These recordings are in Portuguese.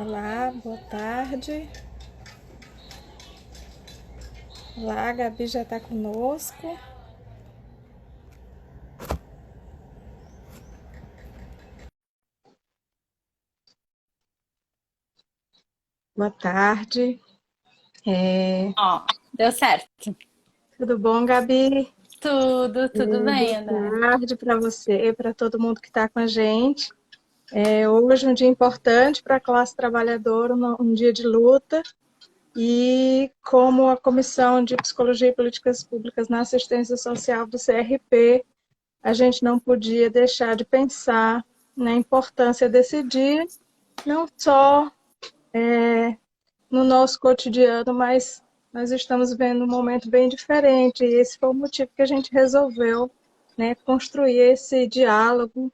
Olá, boa tarde. Olá, a Gabi já está conosco. Boa tarde. Ó, deu certo. Tudo bom, Gabi? Tudo bem, Boa André. tarde para você e para todo mundo que está com a gente. Hoje é um dia importante para a classe trabalhadora, um dia de luta. E como a Comissão de Psicologia e Políticas Públicas na Assistência Social do CRP, a gente não podia deixar de pensar na importância desse dia, não só no nosso cotidiano, mas nós estamos vivendo um momento bem diferente, e esse foi o motivo que a gente resolveu, né, construir esse diálogo,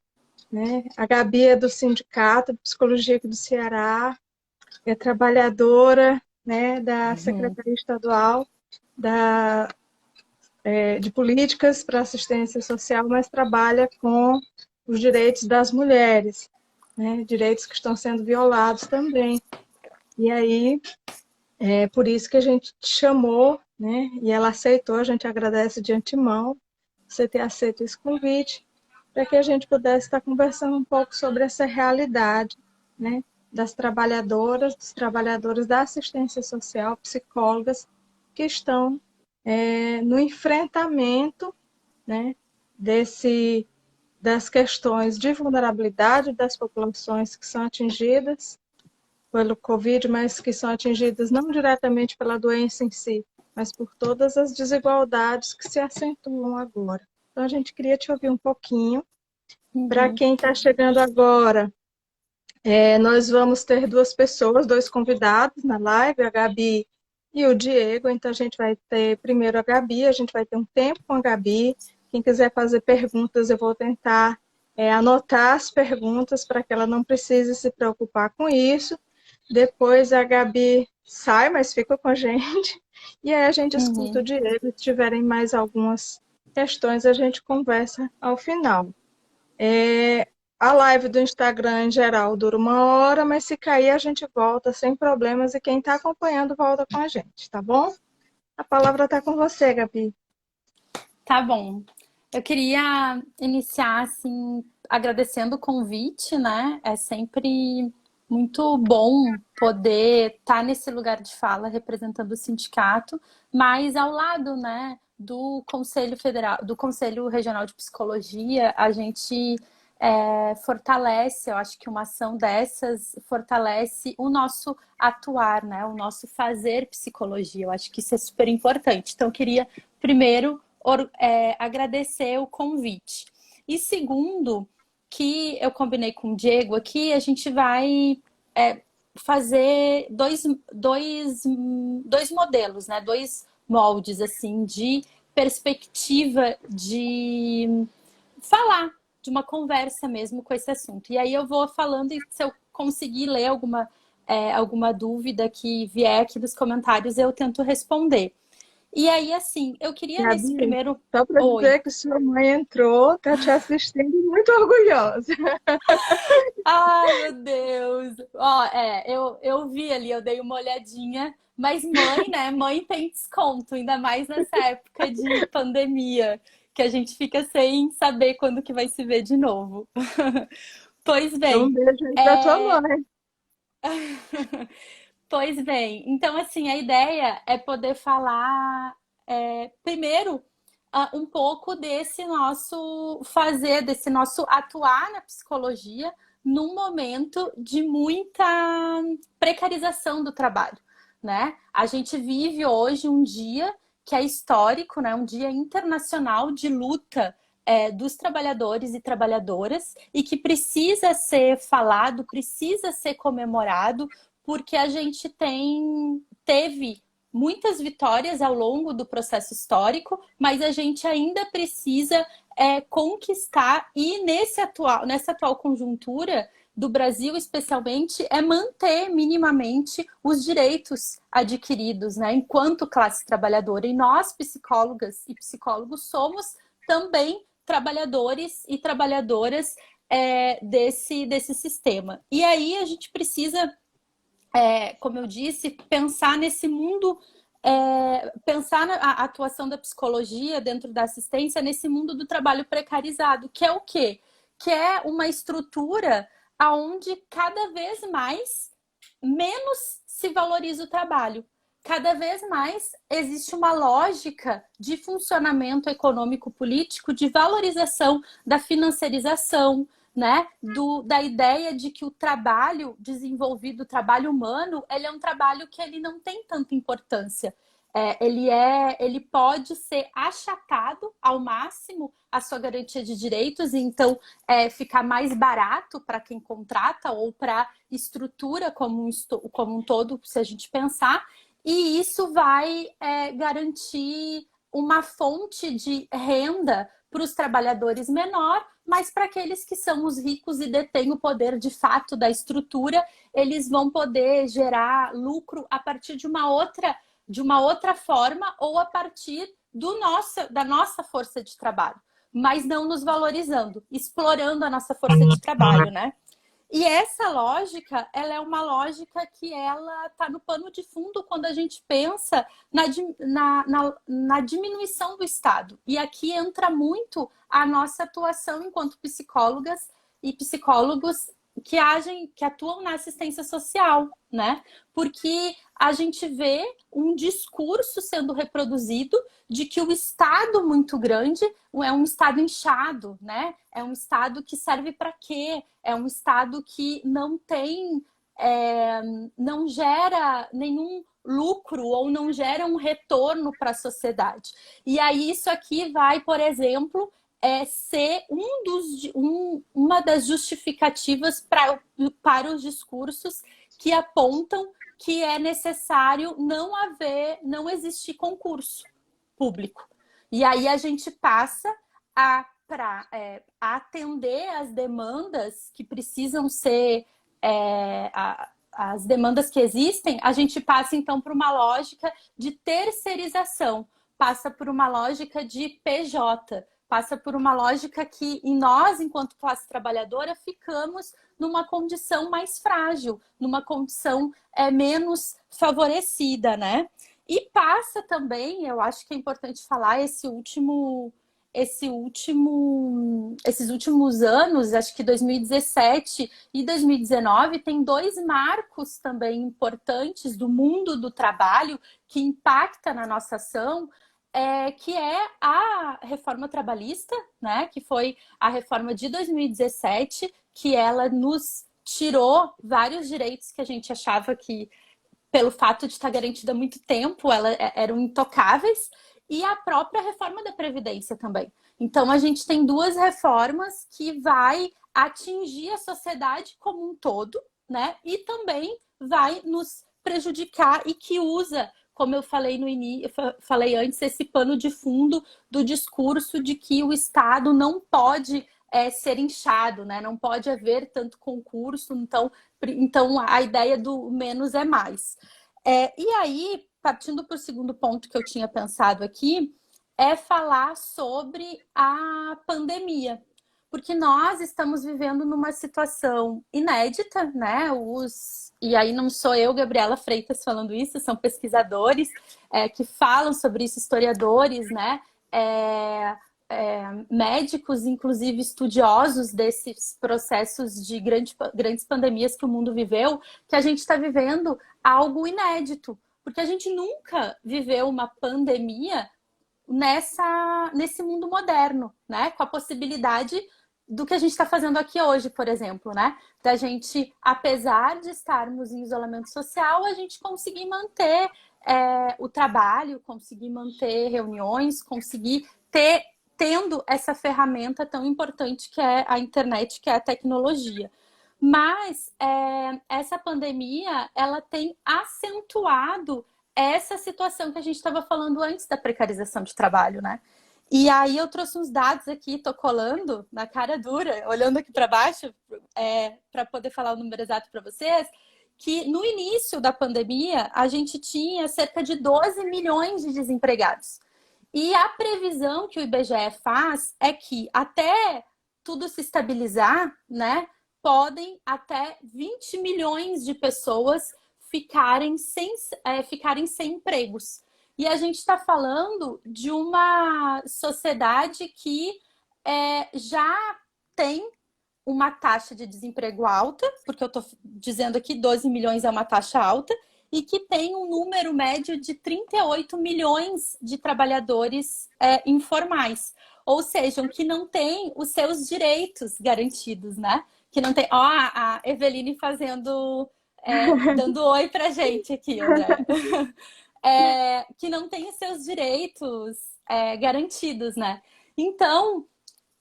né? A Gabi é do Sindicato de Psicologia aqui do Ceará, é trabalhadora, né, da Uhum. Secretaria Estadual de Políticas para Assistência Social, mas trabalha com os direitos das mulheres, né, direitos que estão sendo violados também. E aí, é por isso que a gente te chamou, né? E ela aceitou, a gente agradece de antemão você ter aceito esse convite, para que a gente pudesse estar conversando um pouco sobre essa realidade, né? Das trabalhadoras, dos trabalhadores da assistência social, psicólogas, que estão no enfrentamento, né? Desse, das questões de vulnerabilidade das populações que são atingidas pelo Covid, mas que são atingidas não diretamente pela doença em si, mas por todas as desigualdades que se acentuam agora. Então, a gente queria te ouvir um pouquinho. Para Uhum. quem está chegando agora, nós vamos ter duas pessoas, dois convidados na live, a Gabi e o Diego. Então, a gente vai ter primeiro a Gabi, a gente vai ter um tempo com a Gabi. Quem quiser fazer perguntas, eu vou tentar anotar as perguntas para que ela não precise se preocupar com isso. Depois a Gabi sai, mas fica com a gente. E aí a gente escuta o Uhum. Diego. Se tiverem mais algumas questões, a gente conversa ao final. A live do Instagram, em geral, dura 1 hora, mas se cair, a gente volta sem problemas e quem está acompanhando volta com a gente, tá bom? A palavra está com você, Gabi. Tá bom. Eu queria iniciar assim agradecendo o convite, né? É sempre muito bom poder estar nesse lugar de fala representando o sindicato, mas ao lado, né, do Conselho Federal, do Conselho Regional de Psicologia, a gente fortalece, eu acho que uma ação dessas fortalece o nosso atuar, né, o nosso fazer psicologia. Eu acho que isso é super importante. Então, eu queria primeiro agradecer o convite. E segundo, que eu combinei com o Diego aqui, a gente vai fazer dois modelos, né? Dois moldes assim de perspectiva de falar, de uma conversa mesmo com esse assunto. E aí eu vou falando e se eu conseguir ler alguma dúvida que vier aqui dos comentários, eu tento responder. E aí, assim, eu queria nesse Gabi, primeiro. só para Oi. dizer que sua mãe entrou, está te assistindo muito orgulhosa. Ai, meu Deus. Ó, eu vi ali, eu dei uma olhadinha. Mas mãe, né? Mãe tem desconto, ainda mais nessa época de pandemia, que a gente fica sem saber quando que vai se ver de novo. Pois Então, um bem, beijo aí para tua é... mãe. pois bem. Então, assim, a ideia é poder falar primeiro um pouco desse nosso fazer, desse nosso atuar na psicologia num momento de muita precarização do trabalho, né? A gente vive hoje um dia que é histórico, né? Um dia internacional de luta dos trabalhadores e trabalhadoras e que precisa ser falado, precisa ser comemorado, porque a gente teve muitas vitórias ao longo do processo histórico, mas a gente ainda precisa conquistar e nessa atual conjuntura do Brasil, especialmente, é manter minimamente os direitos adquiridos, né, enquanto classe trabalhadora. E nós, psicólogas e psicólogos, somos também trabalhadores e trabalhadoras desse sistema. E aí a gente precisa como eu disse, pensar nesse mundo, pensar na atuação da psicologia dentro da assistência nesse mundo do trabalho precarizado, que é o quê? Que é uma estrutura onde cada vez mais menos se valoriza o trabalho. Cada vez mais existe uma lógica de funcionamento econômico-político, de valorização da financiarização, né? Da ideia de que o trabalho desenvolvido, o trabalho humano, ele é um trabalho que ele não tem tanta importância. Ele pode ser achatado ao máximo a sua garantia de direitos, e então ficar mais barato para quem contrata ou para a estrutura como um todo, se a gente pensar, e isso vai garantir uma fonte de renda para os trabalhadores menor, mas para aqueles que são os ricos e detêm o poder de fato da estrutura, eles vão poder gerar lucro a partir de uma outra forma ou a partir da nossa força de trabalho, mas não nos valorizando, explorando a nossa força de trabalho, né? E essa lógica, ela é uma lógica que ela está no pano de fundo quando a gente pensa na diminuição do Estado. E aqui entra muito a nossa atuação enquanto psicólogas e psicólogos que atuam na assistência social, né? Porque a gente vê um discurso sendo reproduzido de que o Estado muito grande é um Estado inchado, né? É um Estado que serve para quê? É um Estado que não tem, não gera nenhum lucro ou não gera um retorno para a sociedade. E aí isso aqui vai, por exemplo, ser uma das justificativas para os discursos que apontam que é necessário não existir concurso público. E aí a gente passa para atender as demandas que precisam ser as demandas que existem, a gente passa então para uma lógica de terceirização, passa por uma lógica de PJ, passa por uma lógica que nós, enquanto classe trabalhadora, ficamos numa condição mais frágil, numa condição menos favorecida, né? E passa também, eu acho que é importante falar, esses últimos anos, acho que 2017 e 2019, tem 2 marcos também importantes do mundo do trabalho que impacta na nossa ação, que é a reforma trabalhista, né? Que foi a reforma de 2017, que ela nos tirou vários direitos que a gente achava que, pelo fato de estar garantida há muito tempo, eram intocáveis, e a própria reforma da Previdência também. Então, a gente tem 2 reformas que vai atingir a sociedade como um todo, né? E também vai nos prejudicar e que usa, como eu falei no início, falei antes, esse pano de fundo do discurso de que o Estado não pode ser inchado, né? Não pode haver tanto concurso, então a ideia do menos é mais. E aí, partindo para o segundo ponto que eu tinha pensado aqui, é falar sobre a pandemia. Porque nós estamos vivendo numa situação inédita, né? E aí não sou eu, Gabriela Freitas, falando isso, são pesquisadores que falam sobre isso, historiadores, né? Médicos, inclusive estudiosos desses processos de grandes pandemias que o mundo viveu, que a gente está vivendo algo inédito, porque a gente nunca viveu uma pandemia nesse mundo moderno, né? Com a possibilidade do que a gente está fazendo aqui hoje, por exemplo, né? Da gente, apesar de estarmos em isolamento social, a gente conseguir manter o trabalho, conseguir manter reuniões, conseguir tendo essa ferramenta tão importante que é a internet, que é a tecnologia. Mas essa pandemia, ela tem acentuado essa situação que a gente estava falando antes da precarização de trabalho, né? E aí eu trouxe uns dados aqui, tô colando na cara dura, olhando aqui para baixo, para poder falar o número exato para vocês, que no início da pandemia a gente tinha cerca de 12 milhões de desempregados. E a previsão que o IBGE faz é que até tudo se estabilizar, né, podem até 20 milhões de pessoas ficarem sem empregos. E a gente está falando de uma sociedade que já tem uma taxa de desemprego alta, porque eu estou dizendo aqui 12 milhões é uma taxa alta, e que tem um número médio de 38 milhões de trabalhadores informais, ou seja, que não têm os seus direitos garantidos, né? Que não tem. Ó, a Eveline dando oi pra gente aqui, André. Que não tem os seus direitos garantidos, né? Então,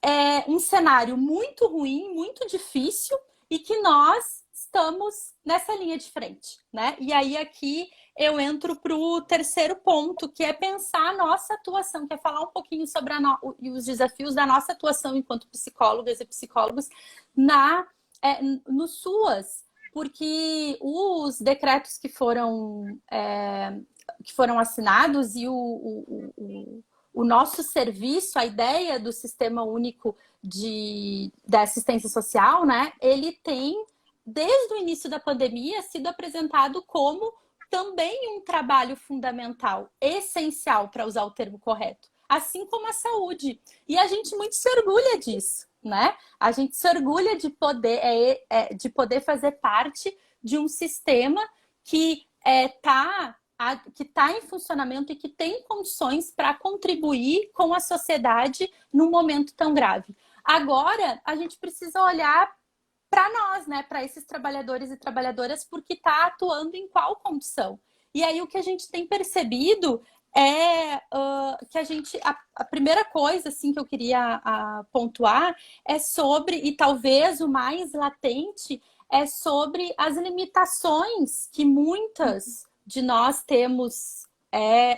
é um cenário muito ruim, muito difícil, e que nós estamos nessa linha de frente, né? E aí aqui eu entro para o terceiro ponto, que é pensar a nossa atuação, que é falar um pouquinho sobre os desafios da nossa atuação enquanto psicólogas e psicólogos no SUAS, porque os decretos que foram assinados e o nosso serviço, a ideia do Sistema Único da Assistência Social, né, ele tem, desde o início da pandemia, sido apresentado como também um trabalho fundamental, essencial, para usar o termo correto, assim como a saúde. E a gente muito se orgulha disso, né? A gente se orgulha de poder fazer parte de um sistema que está em funcionamento e que tem condições para contribuir com a sociedade num momento tão grave. Agora, a gente precisa olhar para nós, né, para esses trabalhadores e trabalhadoras, porque está atuando em qual condição. E aí o que a gente tem percebido é que a primeira coisa assim, que eu queria pontuar é sobre, e talvez o mais latente, é sobre as limitações que muitas de nós temos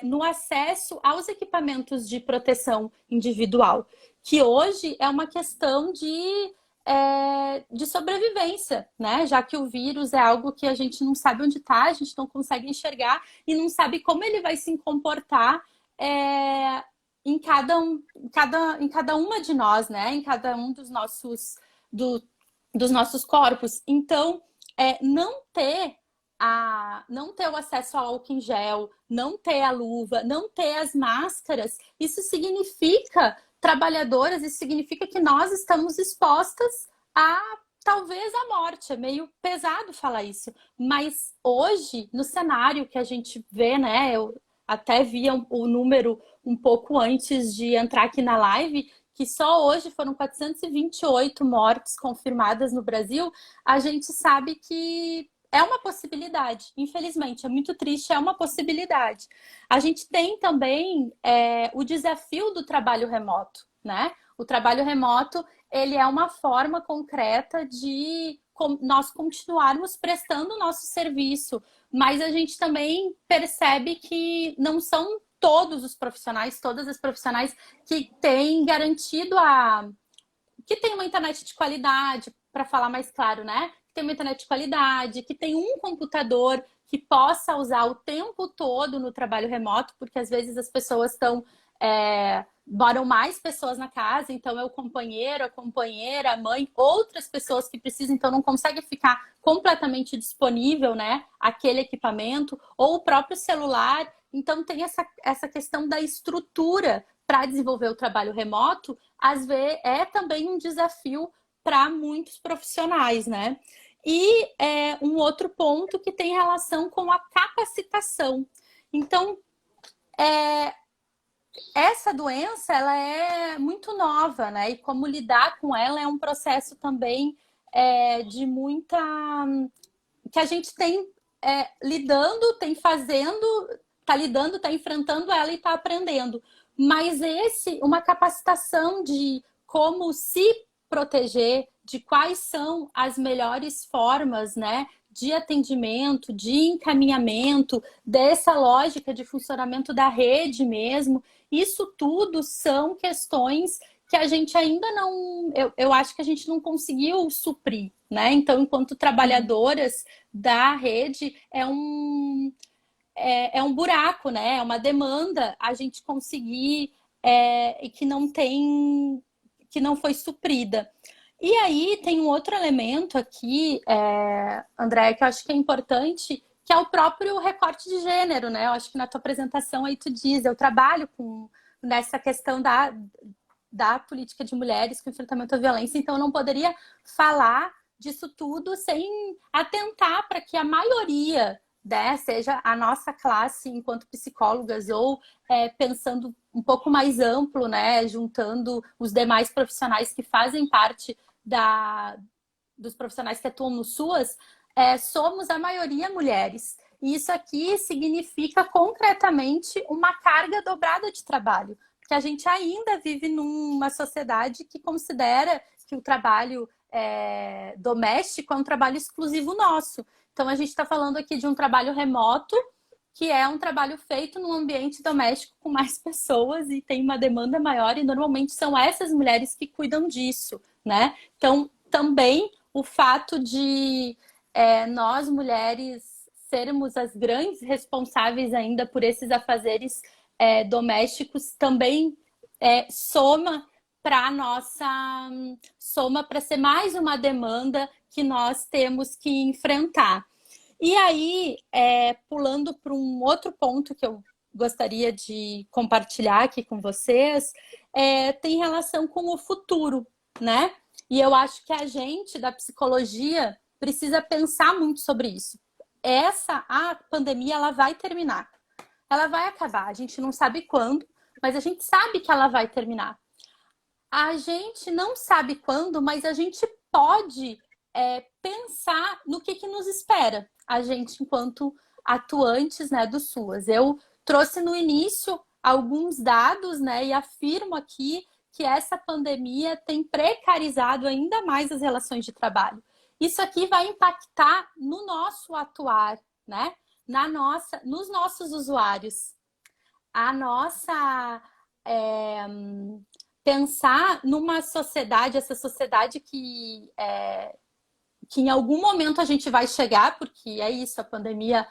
no acesso aos equipamentos de proteção individual, que hoje é uma questão de sobrevivência, né? Já que o vírus é algo que a gente não sabe onde está, a gente não consegue enxergar e não sabe como ele vai se comportar em cada uma de nós, né? Em cada um dos nossos corpos. Então, não ter o acesso ao álcool em gel, não ter a luva, não ter as máscaras, isso significa trabalhadoras, isso significa que nós estamos expostas talvez à morte. É meio pesado falar isso, mas hoje, no cenário que a gente vê, né, eu até via o número um pouco antes de entrar aqui na live, que só hoje foram 428 mortes confirmadas no Brasil. A gente sabe que é uma possibilidade, infelizmente, é muito triste, é uma possibilidade. A gente tem também o desafio do trabalho remoto, né? O trabalho remoto, ele é uma forma concreta de nós continuarmos prestando o nosso serviço, mas a gente também percebe que não são todos os profissionais, todas as profissionais que têm garantido que tem uma internet de qualidade, para falar mais claro, né? Tem uma internet de qualidade, que tem um computador que possa usar o tempo todo no trabalho remoto, porque às vezes as pessoas moram mais pessoas na casa, então é o companheiro, a companheira, a mãe, outras pessoas que precisam, então não consegue ficar completamente disponível, né, aquele equipamento, ou o próprio celular. Então tem essa questão da estrutura para desenvolver o trabalho remoto, às vezes é também um desafio para muitos profissionais, né? E um outro ponto que tem relação com a capacitação. Então, essa doença, ela é muito nova, né? E como lidar com ela é um processo também de muita... que a gente tem lidando, tem fazendo, está lidando, está enfrentando ela e está aprendendo. Mas uma capacitação de como se proteger, de quais são as melhores formas, né, de atendimento, de encaminhamento, dessa lógica de funcionamento da rede mesmo. Isso tudo são questões que a gente ainda não... Eu acho que a gente não conseguiu suprir, né? Então, enquanto trabalhadoras da rede, é um buraco, né? É uma demanda a gente conseguir e que não foi suprida. E aí tem um outro elemento aqui, André, que eu acho que é importante, que é o próprio recorte de gênero, né? Eu acho que na tua apresentação aí tu diz, eu trabalho nessa questão da política de mulheres com enfrentamento à violência, então eu não poderia falar disso tudo sem atentar para que a maioria, né, seja a nossa classe enquanto psicólogas ou pensando um pouco mais amplo, né, juntando os demais profissionais que fazem parte dos profissionais que atuam no SUAS, somos a maioria mulheres. E isso aqui significa concretamente uma carga dobrada de trabalho, porque a gente ainda vive numa sociedade que considera que o trabalho doméstico é um trabalho exclusivo nosso. Então, a gente está falando aqui de um trabalho remoto, que é um trabalho feito num ambiente doméstico com mais pessoas e tem uma demanda maior, e normalmente são essas mulheres que cuidam disso, né? Então, também o fato de nós, mulheres, sermos as grandes responsáveis ainda por esses afazeres domésticos também soma para ser mais uma demanda que nós temos que enfrentar. E aí, pulando para um outro ponto que eu gostaria de compartilhar aqui com vocês, tem relação com o futuro, né? E eu acho que a gente, da psicologia, precisa pensar muito sobre isso. A pandemia, ela vai terminar. Ela vai acabar. A gente não sabe quando, mas a gente sabe que ela vai terminar. A gente não sabe quando, mas a gente pode pensar no que nos espera. A gente, enquanto atuantes, né, do SUAS. Eu trouxe no início alguns dados, né, e afirmo aqui que essa pandemia tem precarizado ainda mais as relações de trabalho. Isso aqui vai impactar no nosso atuar, né? Nos nossos usuários. A nossa... pensar numa sociedade, essa sociedade que em algum momento a gente vai chegar, porque é isso, a pandemia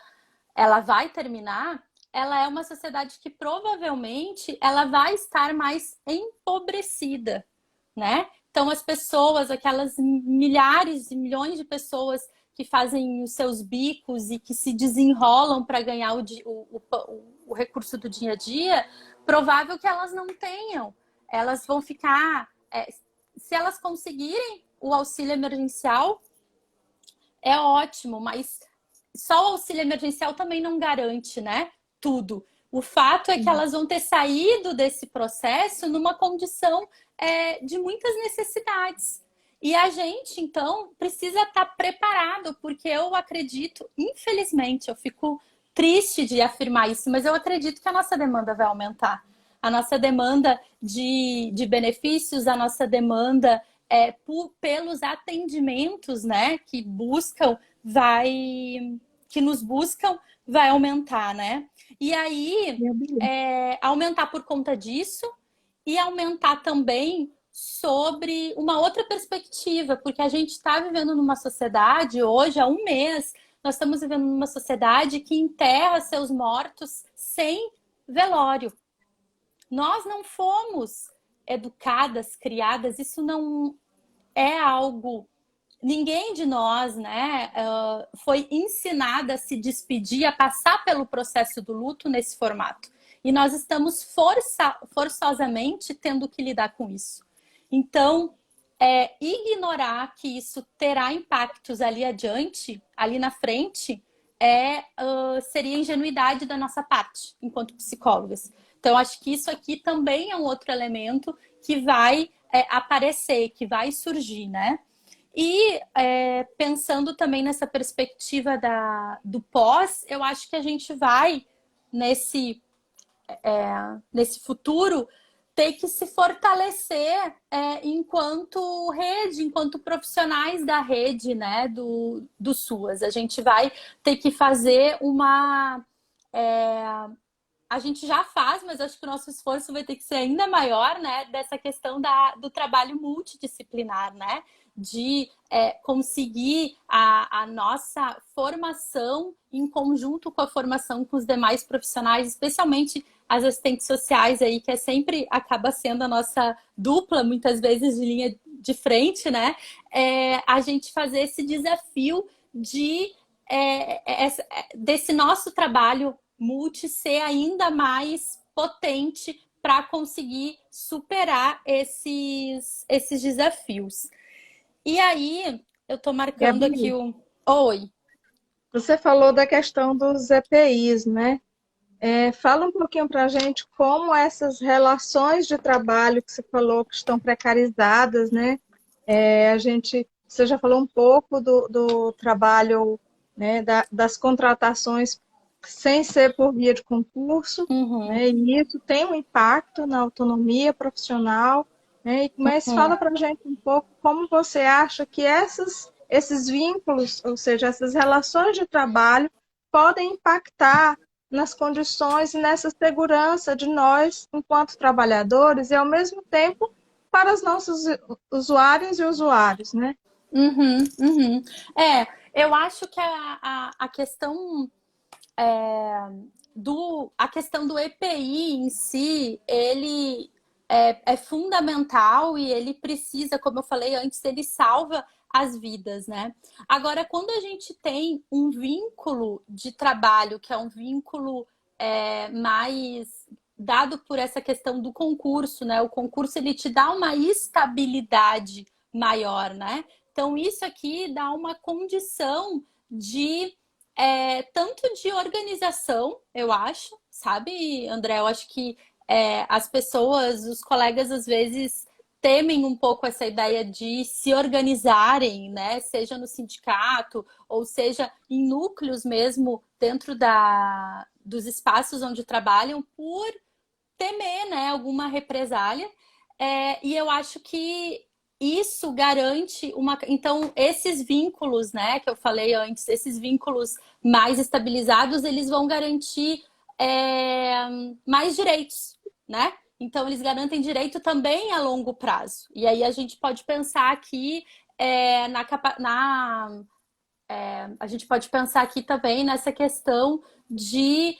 ela vai terminar, ela é uma sociedade que provavelmente ela vai estar mais empobrecida, né? Então as pessoas, aquelas milhares e milhões de pessoas que fazem os seus bicos e que se desenrolam para ganhar o recurso do dia a dia, provável que elas não tenham. Elas vão ficar... se elas conseguirem o auxílio emergencial, é ótimo, mas só o auxílio emergencial também não garante, né, tudo. O fato é que elas vão ter saído desse processo numa condição de muitas necessidades. E a gente, então, precisa estar preparado, porque eu acredito, infelizmente, eu fico triste de afirmar isso, mas eu acredito que a nossa demanda vai aumentar. A nossa demanda de benefícios, a nossa demanda pelos atendimentos, né, que nos buscam, vai aumentar, né? E aí, aumentar por conta disso e aumentar também sobre uma outra perspectiva, porque a gente está vivendo numa sociedade, hoje, há um mês, nós estamos vivendo numa sociedade que enterra seus mortos sem velório. Nós não fomos educadas, criadas, isso não é algo... Ninguém de nós, né, foi ensinada a se despedir, a passar pelo processo do luto nesse formato. E nós estamos forçosamente tendo que lidar com isso. Então, ignorar que isso terá impactos ali adiante, ali na frente, seria ingenuidade da nossa parte, enquanto psicólogas. Então, acho que isso aqui também é um outro elemento que vai aparecer, que vai surgir, né? E pensando também nessa perspectiva do pós, eu acho que a gente vai, nesse futuro, ter que se fortalecer enquanto rede, enquanto profissionais da rede, né, do SUAS. A gente vai ter que fazer a gente já faz, mas acho que o nosso esforço vai ter que ser ainda maior, né, dessa questão do trabalho multidisciplinar, né, de conseguir a nossa formação em conjunto com a formação com os demais profissionais, especialmente as assistentes sociais aí, que sempre acaba sendo a nossa dupla, muitas vezes de linha de frente, né, a gente fazer esse desafio de desse nosso trabalho multi ser ainda mais potente para conseguir superar esses desafios. E aí, eu estou marcando aqui Gabi, o... Oi. você falou da questão dos EPIs, né? Fala um pouquinho para a gente como essas relações de trabalho que você falou que estão precarizadas, né? Você já falou um pouco do trabalho, né, das contratações sem ser por via de concurso, Uhum, né? E isso tem um impacto na autonomia profissional, né? Mas fala uhum. para a gente um pouco como você acha que esses vínculos, ou seja, essas relações de trabalho, podem impactar nas condições e nessa segurança de nós, enquanto trabalhadores, e ao mesmo tempo para os nossos usuários e usuários, né? Uhum, uhum. Eu acho que a questão a questão do EPI em si, ele é fundamental e ele precisa, como eu falei antes, ele salva as vidas, né? Agora, quando a gente tem um vínculo de trabalho, que é um vínculo mais dado por essa questão do concurso, né? O concurso ele te dá uma estabilidade maior, né? Então, isso aqui dá uma condição de tanto de organização, eu acho, sabe, André? Eu acho que as pessoas, os colegas, às vezes temem um pouco essa ideia de se organizarem, né? Seja no sindicato ou seja em núcleos mesmo dentro dos espaços onde trabalham por temer, né, alguma represália. E eu acho que isso garante uma. Então, esses vínculos, né, que eu falei antes, esses vínculos mais estabilizados, eles vão garantir mais direitos, né? Então, eles garantem direito também a longo prazo. E aí a gente pode pensar aqui a gente pode pensar aqui também nessa questão de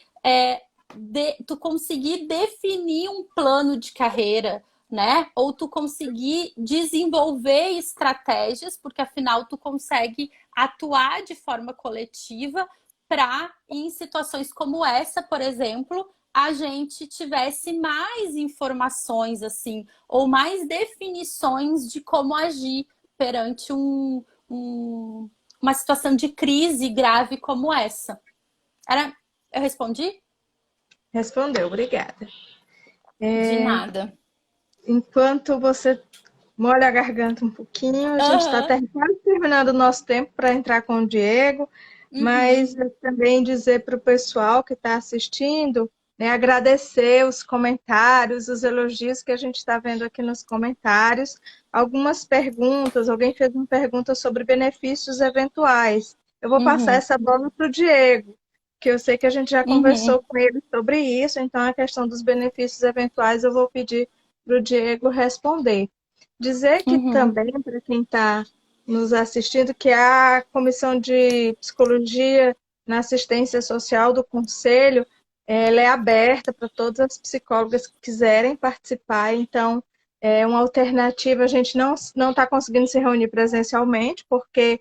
tu conseguir definir um plano de carreira, né? Ou tu conseguir desenvolver estratégias, porque afinal tu consegue atuar de forma coletiva para, em situações como essa, por exemplo, a gente tivesse mais informações, assim, ou mais definições de como agir perante uma situação de crise grave como essa. Eu respondi? Respondeu, obrigada. De nada. Enquanto você molha a garganta um pouquinho, a gente está Aham. quase terminando o nosso tempo para entrar com o Diego, mas Uhum. também dizer para o pessoal que está assistindo, né, agradecer os comentários, os elogios que a gente está vendo aqui nos comentários, algumas perguntas, alguém fez uma pergunta sobre benefícios eventuais. Eu vou passar Uhum. essa bola para o Diego, que eu sei que a gente já Uhum. conversou com ele sobre isso, então a questão dos benefícios eventuais eu vou pedir para o Diego responder. Dizer que Uhum. também, para quem está nos assistindo, que a Comissão de Psicologia na Assistência Social do Conselho, ela é aberta para todas as psicólogas que quiserem participar, então é uma alternativa, a gente não está conseguindo se reunir presencialmente, porque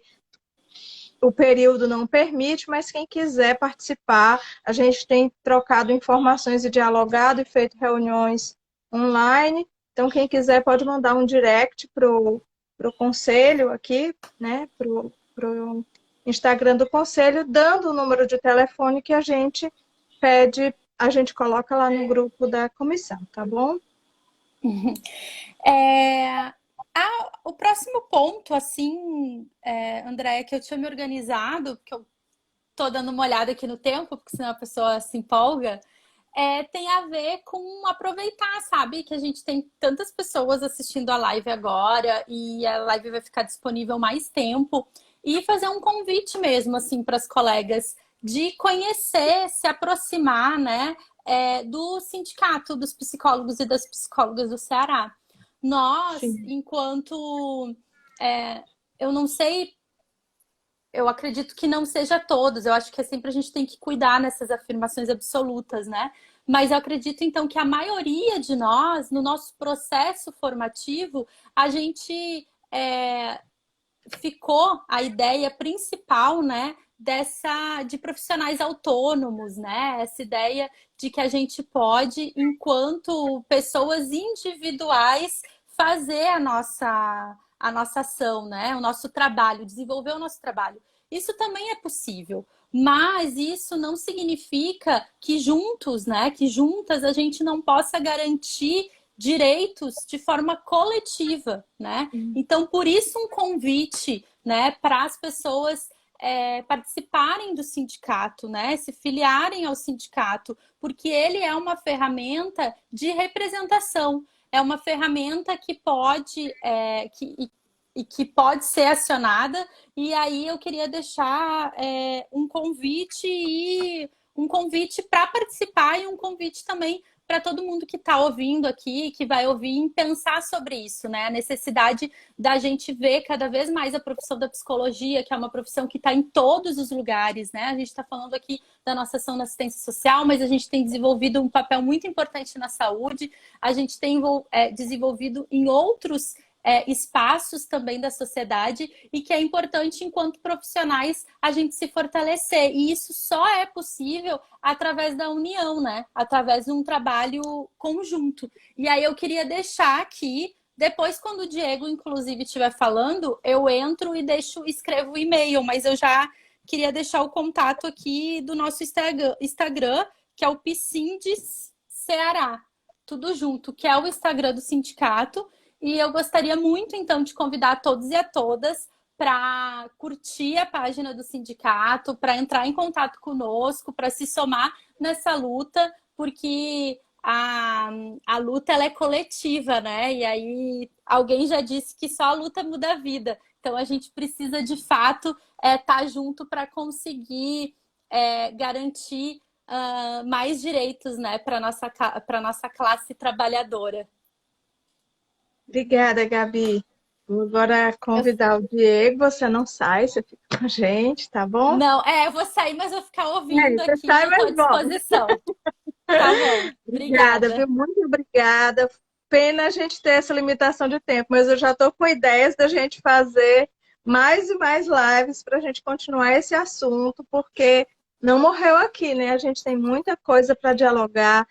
o período não permite, mas quem quiser participar, a gente tem trocado informações e dialogado e feito reuniões online. Então, quem quiser pode mandar um direct para o conselho aqui, né? Para o Instagram do conselho, dando o número de telefone que a gente pede, a gente coloca lá no grupo da comissão, tá bom? É, o próximo ponto, assim, Andréia, que eu tinha me organizado, porque eu tô dando uma olhada aqui no tempo, porque senão a pessoa se empolga, tem a ver com aproveitar, sabe? Que a gente tem tantas pessoas assistindo a live agora e a live vai ficar disponível mais tempo. E fazer um convite mesmo, assim, para as colegas de conhecer, se aproximar, né? Do sindicato dos psicólogos e das psicólogas do Ceará. Nós, Sim. enquanto. Eu não sei, eu acredito que não seja todos, eu acho que sempre a gente tem que cuidar nessas afirmações absolutas, né? Mas eu acredito então que a maioria de nós, no nosso processo formativo, a gente ficou a ideia principal, né, de profissionais autônomos, né? Essa ideia de que a gente pode, enquanto pessoas individuais, fazer a nossa ação, né? O nosso trabalho, desenvolver o nosso trabalho. Isso também é possível, mas isso não significa que juntos, né? Que juntas a gente não possa garantir direitos de forma coletiva, né? Então, por isso um convite, né, para as pessoas participarem do sindicato, né, se filiarem ao sindicato, porque ele é uma ferramenta de representação, é uma ferramenta que pode que pode ser acionada. E aí eu queria deixar um convite para participar e um convite também para todo mundo que está ouvindo aqui, que vai ouvir, em pensar sobre isso, né? A necessidade da gente ver cada vez mais a profissão da psicologia, que é uma profissão que está em todos os lugares, né? A gente está falando aqui da nossa ação na assistência social, mas a gente tem desenvolvido um papel muito importante na saúde, a gente tem desenvolvido em outros espaços também da sociedade, e que é importante, enquanto profissionais, a gente se fortalecer. E isso só é possível através da união, né? Através de um trabalho conjunto. E aí eu queria deixar aqui, depois, quando o Diego, inclusive, estiver falando, eu entro e escrevo o e-mail, mas eu já queria deixar o contato aqui do nosso Instagram, que é o Psindes Ceará, tudo junto, que é o Instagram do sindicato. E eu gostaria muito, então, de convidar todos e a todas para curtir a página do sindicato, para entrar em contato conosco, para se somar nessa luta, porque a luta ela é coletiva, né? E aí alguém já disse que só a luta muda a vida. Então a gente precisa, de fato, estar junto para conseguir garantir mais direitos, né, para nossa classe trabalhadora. Obrigada, Gabi. Vou agora convidar o Diego. Você não sai, você fica com a gente, tá bom? Não, eu vou sair, mas vou ficar ouvindo Você aqui, sai, eu estou à mas volta. disposição. Tá bom, Obrigada, obrigada. viu? Muito obrigada. Pena a gente ter essa limitação de tempo, mas eu já estou com ideias da gente fazer mais e mais lives para a gente continuar esse assunto, porque não morreu aqui, né? A gente tem muita coisa para dialogar.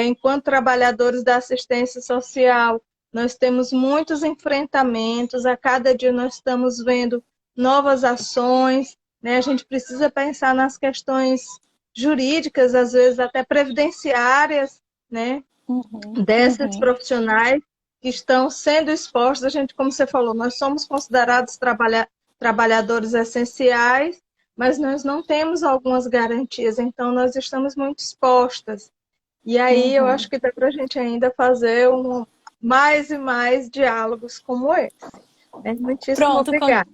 Enquanto trabalhadores da assistência social, nós temos muitos enfrentamentos, a cada dia nós estamos vendo novas ações, né? A gente precisa pensar nas questões jurídicas, às vezes até previdenciárias, né? Desses Uhum. profissionais que estão sendo expostos. A gente, como você falou, nós somos considerados trabalhadores essenciais, mas nós não temos algumas garantias, então nós estamos muito expostas. E aí eu acho Uhum. que dá para a gente ainda fazer mais e mais diálogos como esse. Muitíssimo Pronto, obrigada.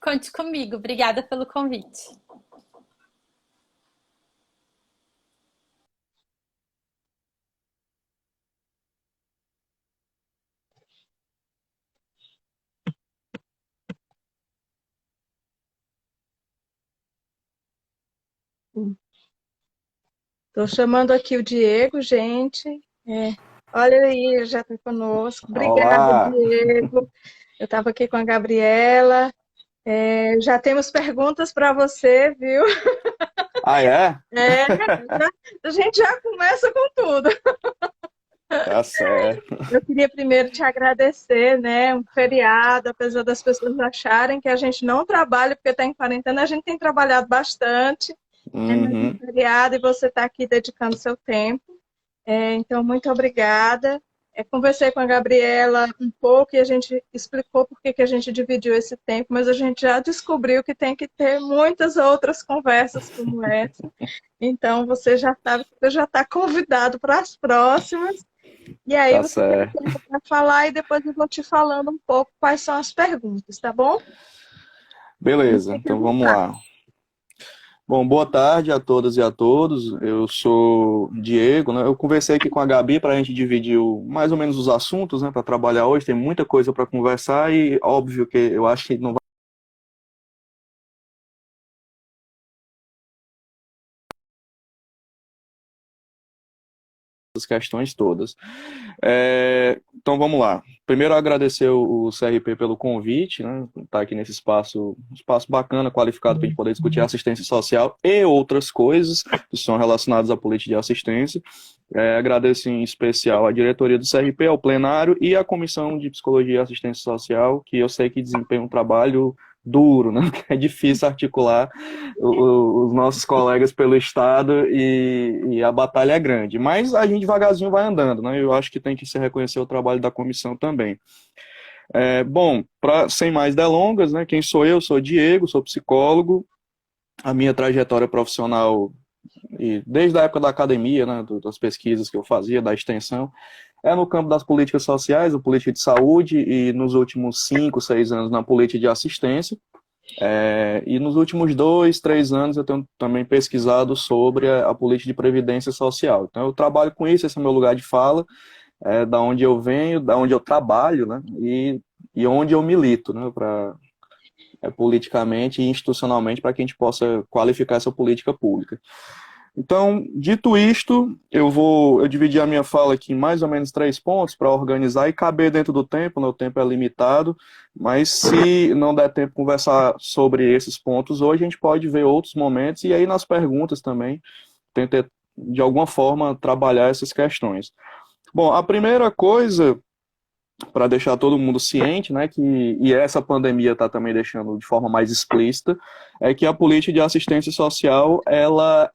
conte comigo. Obrigada pelo convite. Estou chamando aqui o Diego, gente. Olha aí, já está conosco. Obrigada, Olá! Diego. Eu estava aqui com a Gabriela. Já temos perguntas para você, viu? Ah, é? A gente já começa com tudo. Tá certo. Eu queria primeiro te agradecer, né? Um feriado, apesar das pessoas acharem que a gente não trabalha porque está em quarentena, a gente tem trabalhado bastante, mas um Uhum, feriado e você está aqui dedicando seu tempo. Então, muito obrigada. Conversei com a Gabriela um pouco e a gente explicou por que a gente dividiu esse tempo, mas a gente já descobriu que tem que ter muitas outras conversas como essa. Então, você já sabe que você já está convidado para as próximas. E aí tá você tem certo. tempo para falar e depois eu vou te falando um pouco quais são as perguntas, tá bom? Beleza, Fique à então vamos vontade. lá. Bom, boa tarde a todas e a todos. Eu sou Diego, né? Eu conversei aqui com a Gabi para a gente dividir mais ou menos os assuntos, né, para trabalhar hoje. Tem muita coisa para conversar e óbvio que eu acho que não vai essas questões todas. Então vamos lá. Primeiro agradecer o CRP pelo convite, né? Estar aqui nesse espaço bacana, qualificado para a gente poder discutir assistência social e outras coisas que são relacionadas à política de assistência. Agradeço em especial à diretoria do CRP, ao plenário e à Comissão de Psicologia e Assistência Social, que eu sei que desempenha um trabalho duro, né? É difícil articular os nossos colegas pelo Estado e a batalha é grande. Mas a gente devagarzinho vai andando, né? Eu acho que tem que se reconhecer o trabalho da comissão também. Bom, sem mais delongas, né? Quem sou eu? Sou Diego, sou psicólogo. A minha trajetória profissional, e desde a época da academia, né, das pesquisas que eu fazia, da extensão, no campo das políticas sociais, a política de saúde, e nos últimos 5, 6 anos na política de assistência. E nos últimos 2, 3 anos eu tenho também pesquisado sobre a política de previdência social. Então eu trabalho com isso, esse é o meu lugar de fala, da onde eu venho, da onde eu trabalho, né, e onde eu milito, né, politicamente e institucionalmente, para que a gente possa qualificar essa política pública. Então, dito isto, eu dividi a minha fala aqui em mais ou menos 3 pontos para organizar e caber dentro do tempo, né? O tempo é limitado, mas se não der tempo de conversar sobre esses pontos hoje, a gente pode ver outros momentos e aí nas perguntas também tentar, de alguma forma, trabalhar essas questões. Bom, a primeira coisa, para deixar todo mundo ciente, né, e essa pandemia está também deixando de forma mais explícita, é que a política de assistência social, ela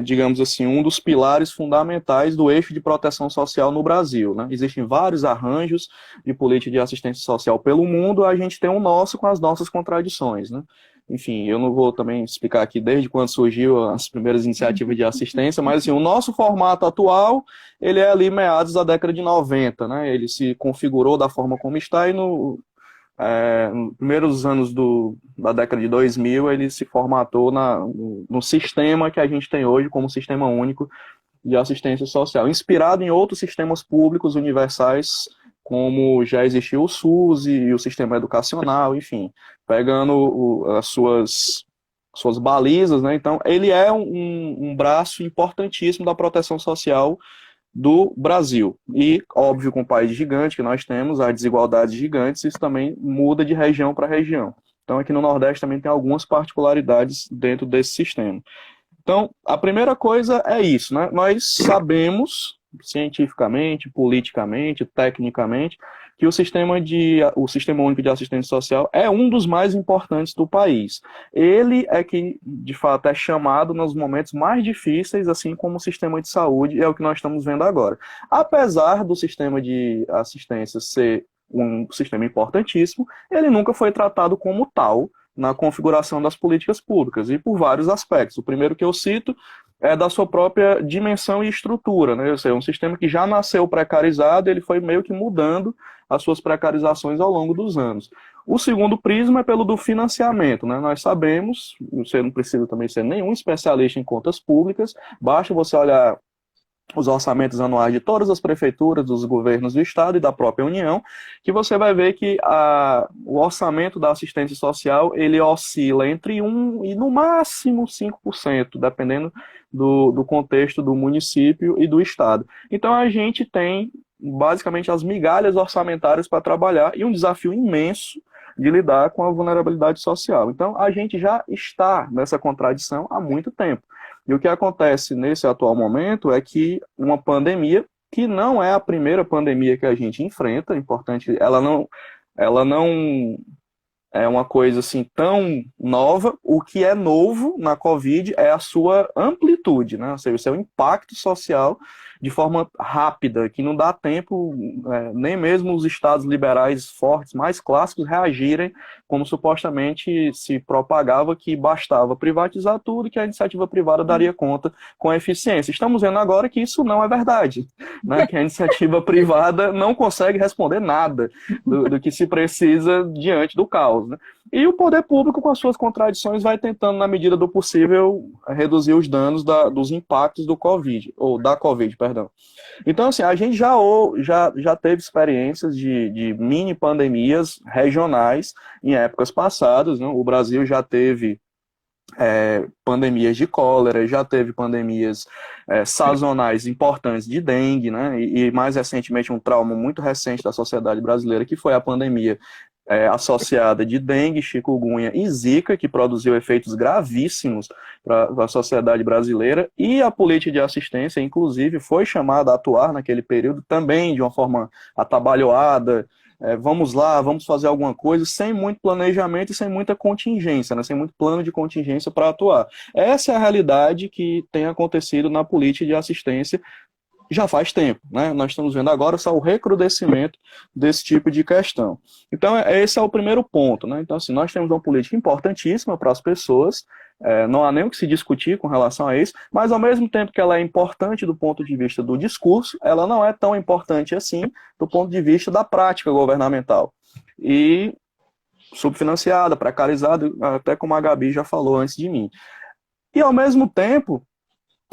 digamos assim, um dos pilares fundamentais do eixo de proteção social no Brasil, né? Existem vários arranjos de política de assistência social pelo mundo, a gente tem o nosso com as nossas contradições, né? Enfim, eu não vou também explicar aqui desde quando surgiu as primeiras iniciativas de assistência, mas assim, o nosso formato atual, ele é ali meados da década de 90, né? Ele se configurou da forma como está e nos primeiros anos da década de 2000, ele se formatou no sistema que a gente tem hoje como sistema único de assistência social, inspirado em outros sistemas públicos universais, como já existiu o SUS e o sistema educacional, enfim, pegando as suas balizas, né? Então, ele é um braço importantíssimo da proteção social do Brasil. E, óbvio, com o país gigante que nós temos, as desigualdades gigantes, isso também muda de região para região. Então, aqui no Nordeste também tem algumas particularidades dentro desse sistema. Então, a primeira coisa é isso, né? Nós sabemos, cientificamente, politicamente, tecnicamente, que o Sistema Único de Assistência Social é um dos mais importantes do país. Ele é que, de fato, é chamado nos momentos mais difíceis, assim como o sistema de saúde, é o que nós estamos vendo agora. Apesar do sistema de assistência ser um sistema importantíssimo, ele nunca foi tratado como tal na configuração das políticas públicas, e por vários aspectos. O primeiro que eu cito é da sua própria dimensão e estrutura, né? Ou seja, um sistema que já nasceu precarizado, ele foi meio que mudando as suas precarizações ao longo dos anos. O segundo prisma é pelo do financiamento, né? Nós sabemos, você não precisa também ser nenhum especialista em contas públicas, basta você olhar os orçamentos anuais de todas as prefeituras, dos governos do Estado e da própria União, que você vai ver que o orçamento da assistência social, ele oscila entre 1% e no máximo 5%, dependendo do contexto do município e do Estado. Então a gente tem basicamente as migalhas orçamentárias para trabalhar e um desafio imenso de lidar com a vulnerabilidade social. Então a gente já está nessa contradição há muito tempo. E o que acontece nesse atual momento é que uma pandemia, que não é a primeira pandemia que a gente enfrenta, importante, ela não é uma coisa assim tão nova. O que é novo na Covid é a sua amplitude, né? Ou seja, o seu impacto social de forma rápida, que não dá tempo nem mesmo os estados liberais fortes, mais clássicos, reagirem, como supostamente se propagava que bastava privatizar tudo e que a iniciativa privada daria conta com eficiência. Estamos vendo agora que isso não é verdade, né? Que a iniciativa privada não consegue responder nada do que se precisa diante do caos, né? E o poder público, com as suas contradições, vai tentando, na medida do possível, reduzir os danos dos impactos do Covid, ou da Covid, perdão. Então, assim, a gente já teve experiências de mini pandemias regionais em épocas passadas, né? O Brasil já teve pandemias de cólera, já teve pandemias sazonais importantes de dengue, né? E mais recentemente um trauma muito recente da sociedade brasileira, que foi a pandemia associada de dengue, chikungunya e zika, que produziu efeitos gravíssimos para a sociedade brasileira, e a política de assistência, inclusive, foi chamada a atuar naquele período também de uma forma atabalhoada. Vamos lá, vamos fazer alguma coisa, sem muito planejamento e sem muita contingência, né? Sem muito plano de contingência para atuar. Essa é a realidade que tem acontecido na política de assistência já faz tempo, né? Nós estamos vendo agora só o recrudescimento desse tipo de questão. Então, esse é o primeiro ponto, né? Então, assim, nós temos uma política importantíssima para as pessoas, não há nem o que se discutir com relação a isso, mas ao mesmo tempo que ela é importante do ponto de vista do discurso, ela não é tão importante assim do ponto de vista da prática governamental. E subfinanciada, precarizada, até como a Gabi já falou antes de mim. E ao mesmo tempo,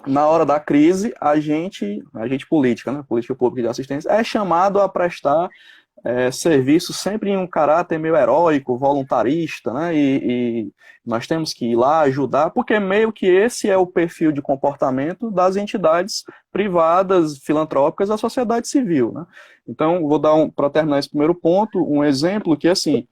na hora da crise, a gente política, né, política pública de assistência, é chamado a prestar serviço sempre em um caráter meio heróico, voluntarista, né, e nós temos que ir lá ajudar, porque meio que esse é o perfil de comportamento das entidades privadas, filantrópicas, da sociedade civil, né. Então, vou dar, para terminar esse primeiro ponto, um exemplo que, assim,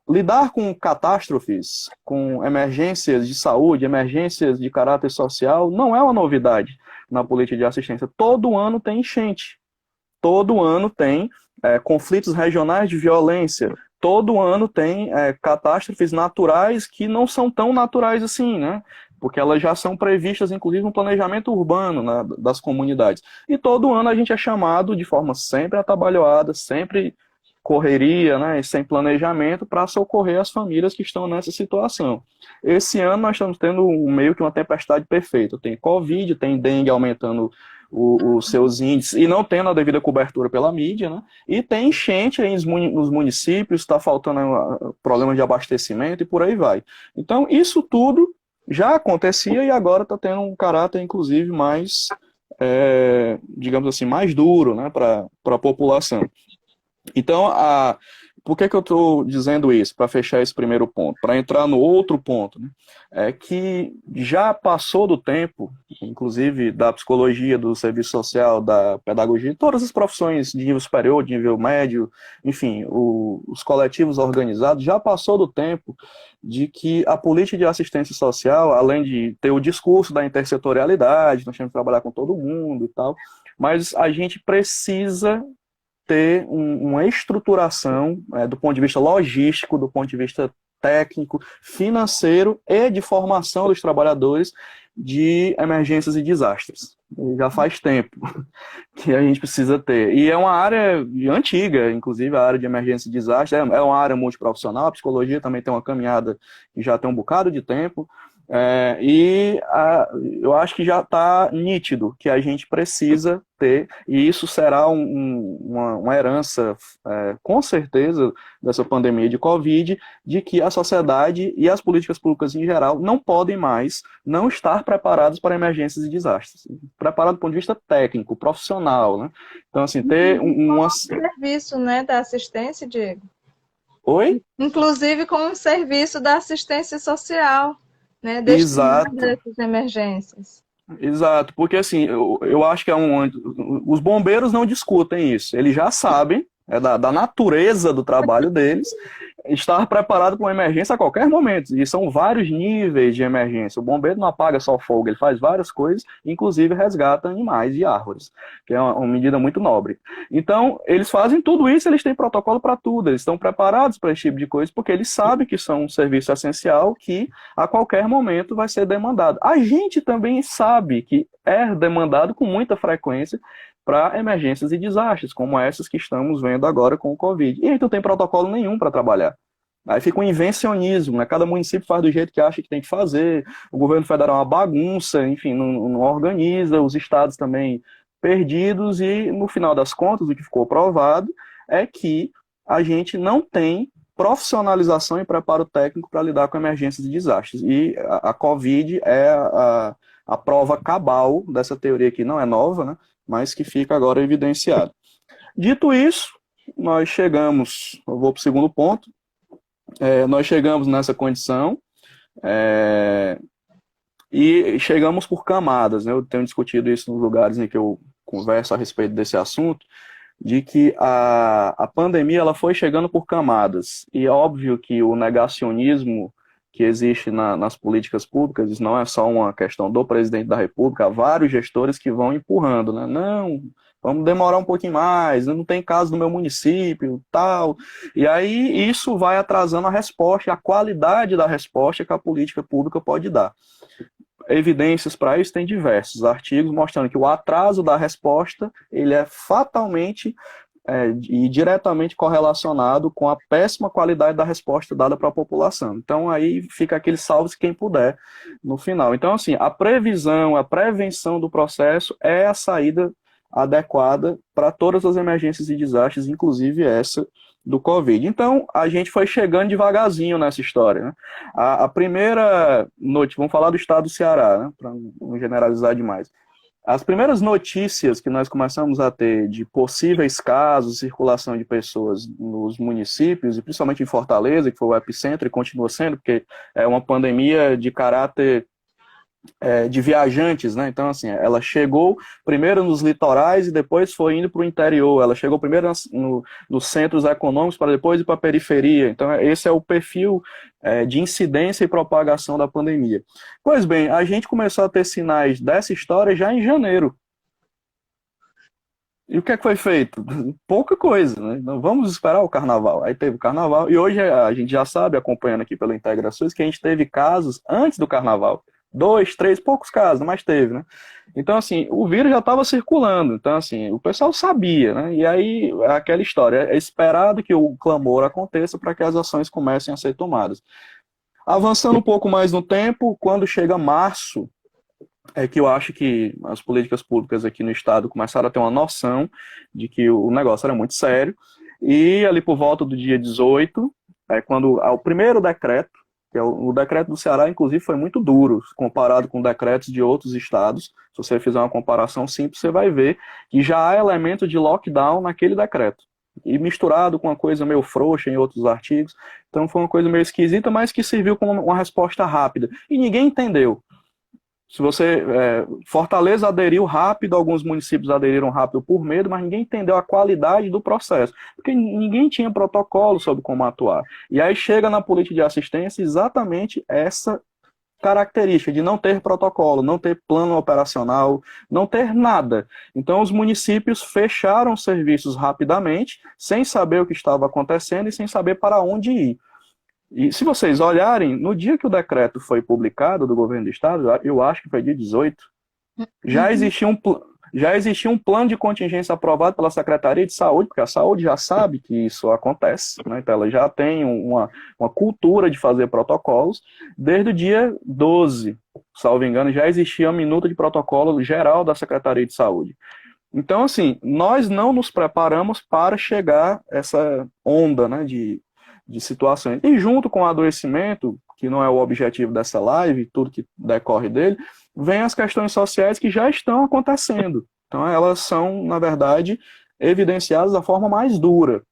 lidar com catástrofes, com emergências de saúde, emergências de caráter social, não é uma novidade na política de assistência. Todo ano tem enchente, todo ano tem conflitos regionais de violência, todo ano tem catástrofes naturais que não são tão naturais assim, né? Porque elas já são previstas, inclusive, no planejamento urbano, né, das comunidades. E todo ano a gente é chamado de forma sempre atabalhoada, sempre correria, né, sem planejamento, para socorrer as famílias que estão nessa situação. Esse ano nós estamos tendo meio que uma tempestade perfeita. Tem Covid, tem dengue aumentando os seus índices e não tendo a devida cobertura pela mídia, né, e tem enchente aí nos municípios, está faltando problema de abastecimento e por aí vai. Então isso tudo já acontecia e agora está tendo um caráter, inclusive, mais, digamos assim, mais duro, né, para a população. Então, por que eu estou dizendo isso? Para fechar esse primeiro ponto, para entrar no outro ponto, né? É que já passou do tempo, inclusive da psicologia, do serviço social, da pedagogia, todas as profissões de nível superior, de nível médio, enfim, os coletivos organizados, já passou do tempo de que a política de assistência social, além de ter o discurso da intersetorialidade, nós temos que trabalhar com todo mundo e tal, mas a gente precisa ter uma estruturação do ponto de vista logístico, do ponto de vista técnico, financeiro e de formação dos trabalhadores de emergências e desastres. Já faz tempo que a gente precisa ter. E é uma área antiga, inclusive a área de emergência e desastre, é uma área multiprofissional, a psicologia também tem uma caminhada que já tem um bocado de tempo, eu acho que já está nítido que a gente precisa ter, e isso será uma herança, com certeza, dessa pandemia de Covid, de que a sociedade e as políticas públicas em geral não podem mais não estar preparadas para emergências e desastres. Preparado do ponto de vista técnico, profissional, né? Então, assim, ter serviço, né, da assistência, Diego? Oi? Inclusive com um serviço da assistência social, né, destinado a essas emergências. Exato, porque assim, eu acho que os bombeiros não discutem isso, eles já sabem, da natureza do trabalho deles, estar preparado para uma emergência a qualquer momento, e são vários níveis de emergência. O bombeiro não apaga só fogo, ele faz várias coisas, inclusive resgata animais e árvores, que é uma medida muito nobre. Então, eles fazem tudo isso, eles têm protocolo para tudo, eles estão preparados para esse tipo de coisa, porque eles sabem que são um serviço essencial que a qualquer momento vai ser demandado. A gente também sabe que é demandado com muita frequência para emergências e desastres, como essas que estamos vendo agora com o Covid. E aí não tem protocolo nenhum para trabalhar. Aí fica um invencionismo, né? Cada município faz do jeito que acha que tem que fazer, o governo federal é uma bagunça, enfim, não organiza, os estados também perdidos, e no final das contas, o que ficou provado é que a gente não tem profissionalização e preparo técnico para lidar com emergências e desastres. E a Covid é a prova cabal dessa teoria que não é nova, né? Mas que fica agora evidenciado. Dito isso, nós chegamos, eu vou para o segundo ponto, nós chegamos nessa condição E chegamos por camadas, né? Eu tenho discutido isso nos lugares em que eu converso a respeito desse assunto, de que a pandemia ela foi chegando por camadas. E é óbvio que o negacionismo que existe nas políticas públicas, isso não é só uma questão do presidente da República, há vários gestores que vão empurrando, né? Não, vamos demorar um pouquinho mais, não tem caso no meu município, tal. E aí isso vai atrasando a resposta, a qualidade da resposta que a política pública pode dar. Evidências para isso tem diversos artigos mostrando que o atraso da resposta ele é fatalmente e diretamente correlacionado com a péssima qualidade da resposta dada para a população. Então aí fica aquele salve-se quem puder no final. Então assim, a previsão, a prevenção do processo é a saída adequada para todas as emergências e desastres, inclusive essa do Covid. Então, a gente foi chegando devagarzinho nessa história, né? A primeira noite, vamos falar do estado do Ceará, né? Para não generalizar demais. As primeiras notícias que nós começamos a ter de possíveis casos, circulação de pessoas nos municípios, e principalmente em Fortaleza, que foi o epicentro e continua sendo, porque é uma pandemia de caráter de viajantes, né? Então, assim, ela chegou primeiro nos litorais e depois foi indo para o interior. Ela chegou primeiro nos centros econômicos para depois ir para a periferia. Então, esse é o perfil de incidência e propagação da pandemia. Pois bem, a gente começou a ter sinais dessa história já em janeiro. E o que é que foi feito? Pouca coisa, né? Então, vamos esperar o carnaval. Aí teve o carnaval. E hoje a gente já sabe, acompanhando aqui pela Integrações, que a gente teve casos antes do carnaval. 2, 3, poucos casos, mas teve, né? Então, assim, o vírus já estava circulando. Então, assim, o pessoal sabia, né? E aí, aquela história, é esperado que o clamor aconteça para que as ações comecem a ser tomadas. Avançando um pouco mais no tempo, quando chega março, é que eu acho que as políticas públicas aqui no estado começaram a ter uma noção de que o negócio era muito sério. E ali por volta do dia 18, quando o primeiro decreto, que o decreto do Ceará, inclusive, foi muito duro, comparado com decretos de outros estados. Se você fizer uma comparação simples, você vai ver que já há elemento de lockdown naquele decreto. E misturado com uma coisa meio frouxa em outros artigos. Então foi uma coisa meio esquisita, mas que serviu como uma resposta rápida. E ninguém entendeu. Se você Fortaleza aderiu rápido, alguns municípios aderiram rápido por medo, mas ninguém entendeu a qualidade do processo, porque ninguém tinha protocolo sobre como atuar. E aí chega na política de assistência exatamente essa característica de não ter protocolo, não ter plano operacional, não ter nada. Então os municípios fecharam serviços rapidamente, sem saber o que estava acontecendo e sem saber para onde ir. E se vocês olharem, no dia que o decreto foi publicado do governo do estado, eu acho que foi dia 18, já existia um plano de contingência aprovado pela Secretaria de Saúde, porque a saúde já sabe que isso acontece, né? Então ela já tem uma cultura de fazer protocolos. Desde o dia 12, salvo engano, já existia uma minuta de protocolo geral da Secretaria de Saúde. Então, assim, nós não nos preparamos para chegar a essa onda, né, de situações. E junto com o adoecimento, que não é o objetivo dessa live, tudo que decorre dele, vem as questões sociais que já estão acontecendo. Então elas são, na verdade, evidenciadas da forma mais dura.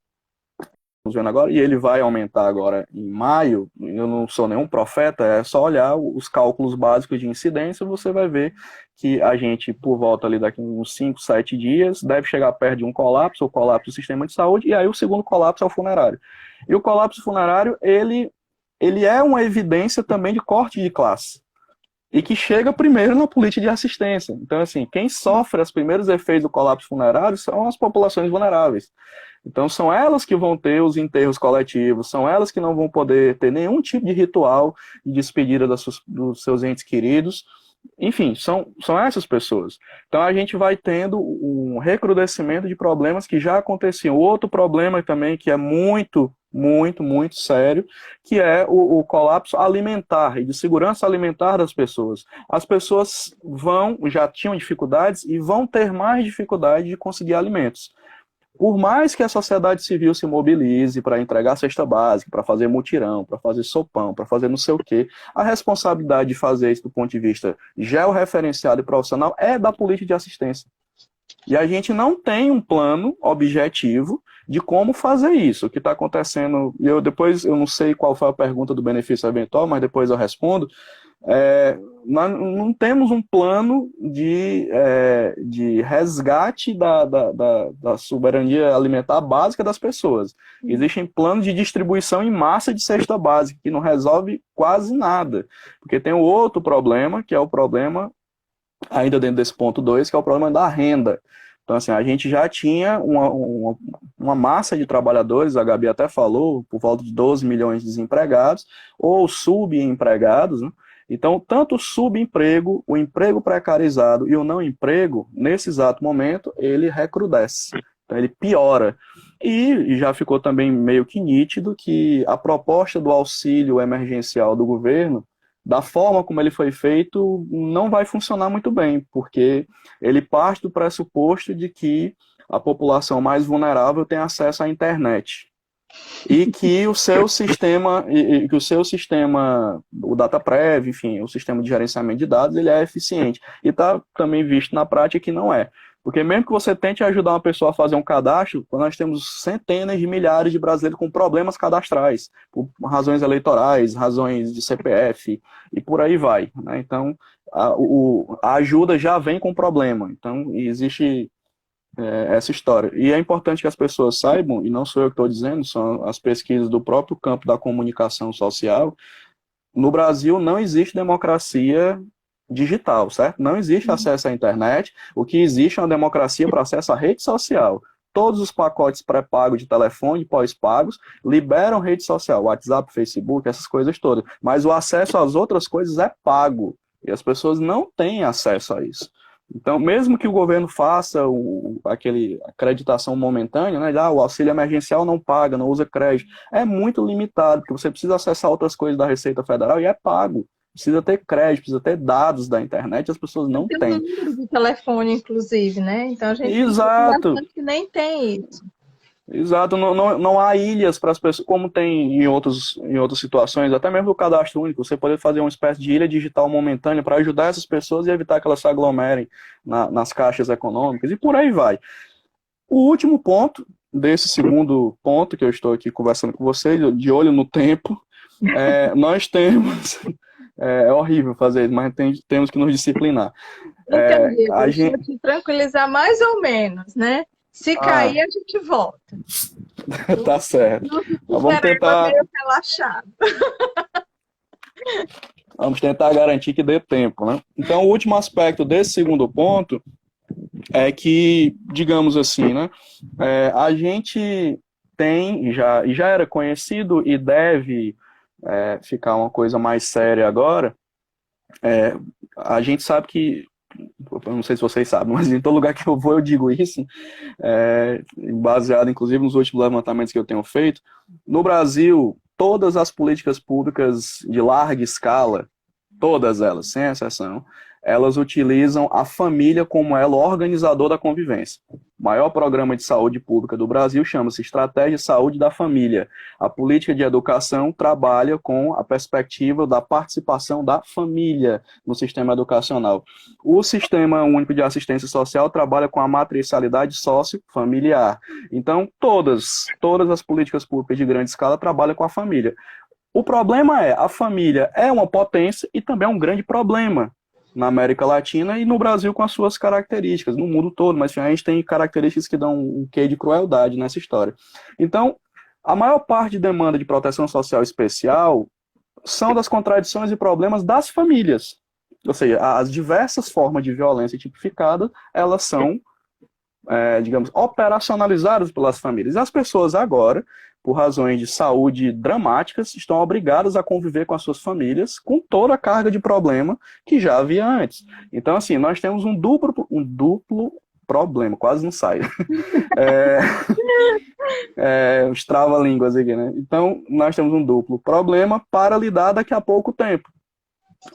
Estamos vendo agora, e ele vai aumentar agora em maio. Eu não sou nenhum profeta, é só olhar os cálculos básicos de incidência, você vai ver que a gente, por volta ali daqui uns 5, 7 dias, deve chegar perto de um colapso, o colapso do sistema de saúde, e aí o segundo colapso é o funerário. E o colapso funerário, ele é uma evidência também de corte de classe. E que chega primeiro na política de assistência. Então, assim, quem sofre os primeiros efeitos do colapso funerário são as populações vulneráveis. Então, são elas que vão ter os enterros coletivos, são elas que não vão poder ter nenhum tipo de ritual de despedida dos seus entes queridos. Enfim, são essas pessoas. Então a gente vai tendo um recrudescimento de problemas que já aconteciam. Outro problema também que é muito, muito, muito sério, que é o colapso alimentar e de segurança alimentar das pessoas. As pessoas já tinham dificuldades e vão ter mais dificuldade de conseguir alimentos. Por mais que a sociedade civil se mobilize para entregar cesta básica, para fazer mutirão, para fazer sopão, para fazer não sei o quê, a responsabilidade de fazer isso do ponto de vista georreferenciado e profissional é da política de assistência. E a gente não tem um plano objetivo de como fazer isso. O que está acontecendo, e depois eu não sei qual foi a pergunta do benefício eventual, mas depois eu respondo. Nós não temos um plano de resgate da soberania alimentar básica das pessoas. Existem planos de distribuição em massa de cesta básica, que não resolve quase nada. Porque tem um outro problema, que é o problema, ainda dentro desse ponto 2, que é o problema da renda. Então, assim, a gente já tinha uma massa de trabalhadores, a Gabi até falou, por volta de 12 milhões de desempregados, ou subempregados, né? Então, tanto o subemprego, o emprego precarizado e o não emprego, nesse exato momento, ele recrudesce. Então, ele piora. E já ficou também meio que nítido que a proposta do auxílio emergencial do governo, da forma como ele foi feito, não vai funcionar muito bem, porque ele parte do pressuposto de que a população mais vulnerável tem acesso à internet. E que o seu sistema, o DataPrev, enfim, o sistema de gerenciamento de dados, ele é eficiente. E está também visto na prática que não é. Porque mesmo que você tente ajudar uma pessoa a fazer um cadastro, nós temos centenas de milhares de brasileiros com problemas cadastrais, por razões eleitorais, razões de CPF, e por aí vai, né? Então, a ajuda já vem com problema. Então, existe essa história. E é importante que as pessoas saibam, e não sou eu que estou dizendo, são as pesquisas do próprio campo da comunicação social. No Brasil não existe democracia digital, certo? Não existe acesso à internet. O que existe é uma democracia para acesso à rede social. Todos os pacotes pré-pagos de telefone, pós-pagos, liberam rede social, WhatsApp, Facebook, essas coisas todas. Mas o acesso às outras coisas é pago. E as pessoas não têm acesso a isso. Então, mesmo que o governo faça aquele acreditação momentânea, né, o auxílio emergencial não paga, não usa crédito, é muito limitado, porque você precisa acessar outras coisas da Receita Federal e é pago. Precisa ter crédito, precisa ter dados da internet, as pessoas não têm. Tem um número de telefone, inclusive, né? Então a gente Exato. que nem tem isso. Exato, não há ilhas para as pessoas, como tem em outras situações, até mesmo o cadastro único, você poder fazer uma espécie de ilha digital momentânea para ajudar essas pessoas e evitar que elas se aglomerem nas caixas econômicas, e por aí vai. O último ponto, desse segundo ponto que eu estou aqui conversando com vocês, de olho no tempo, nós temos... É horrível fazer isso, mas temos que nos disciplinar. Entendi, vou te tranquilizar mais ou menos, né? Se cair, a gente volta. Tá certo. Vamos tentar... meio relaxado. Vamos tentar garantir que dê tempo, né? Então, o último aspecto desse segundo ponto é que, digamos assim, né? A gente tem, e já era conhecido e deve ficar uma coisa mais séria agora. A gente sabe que, eu não sei se vocês sabem, mas em todo lugar que eu vou eu digo isso, baseado inclusive nos últimos levantamentos que eu tenho feito. No Brasil, todas as políticas públicas de larga escala, todas elas, sem exceção, elas utilizam a família como elo organizador da convivência. O maior programa de saúde pública do Brasil chama-se Estratégia de Saúde da Família. A política de educação trabalha com a perspectiva da participação da família no sistema educacional. O Sistema Único de Assistência Social trabalha com a matricialidade sócio-familiar. Então, todas as políticas públicas de grande escala trabalham com a família. O problema a família é uma potência e também é um grande problema na América Latina e no Brasil com as suas características, no mundo todo, mas a gente tem características que dão um quê de crueldade nessa história. Então, a maior parte de demanda de proteção social especial são das contradições e problemas das famílias. Ou seja, as diversas formas de violência tipificadas, elas são, digamos, operacionalizadas pelas famílias. E as pessoas agora, por razões de saúde dramáticas, estão obrigadas a conviver com as suas famílias com toda a carga de problema que já havia antes. Então, assim, nós temos um duplo problema, quase não sai. Os trava-línguas aqui, né? Então, nós temos um duplo problema para lidar daqui a pouco tempo.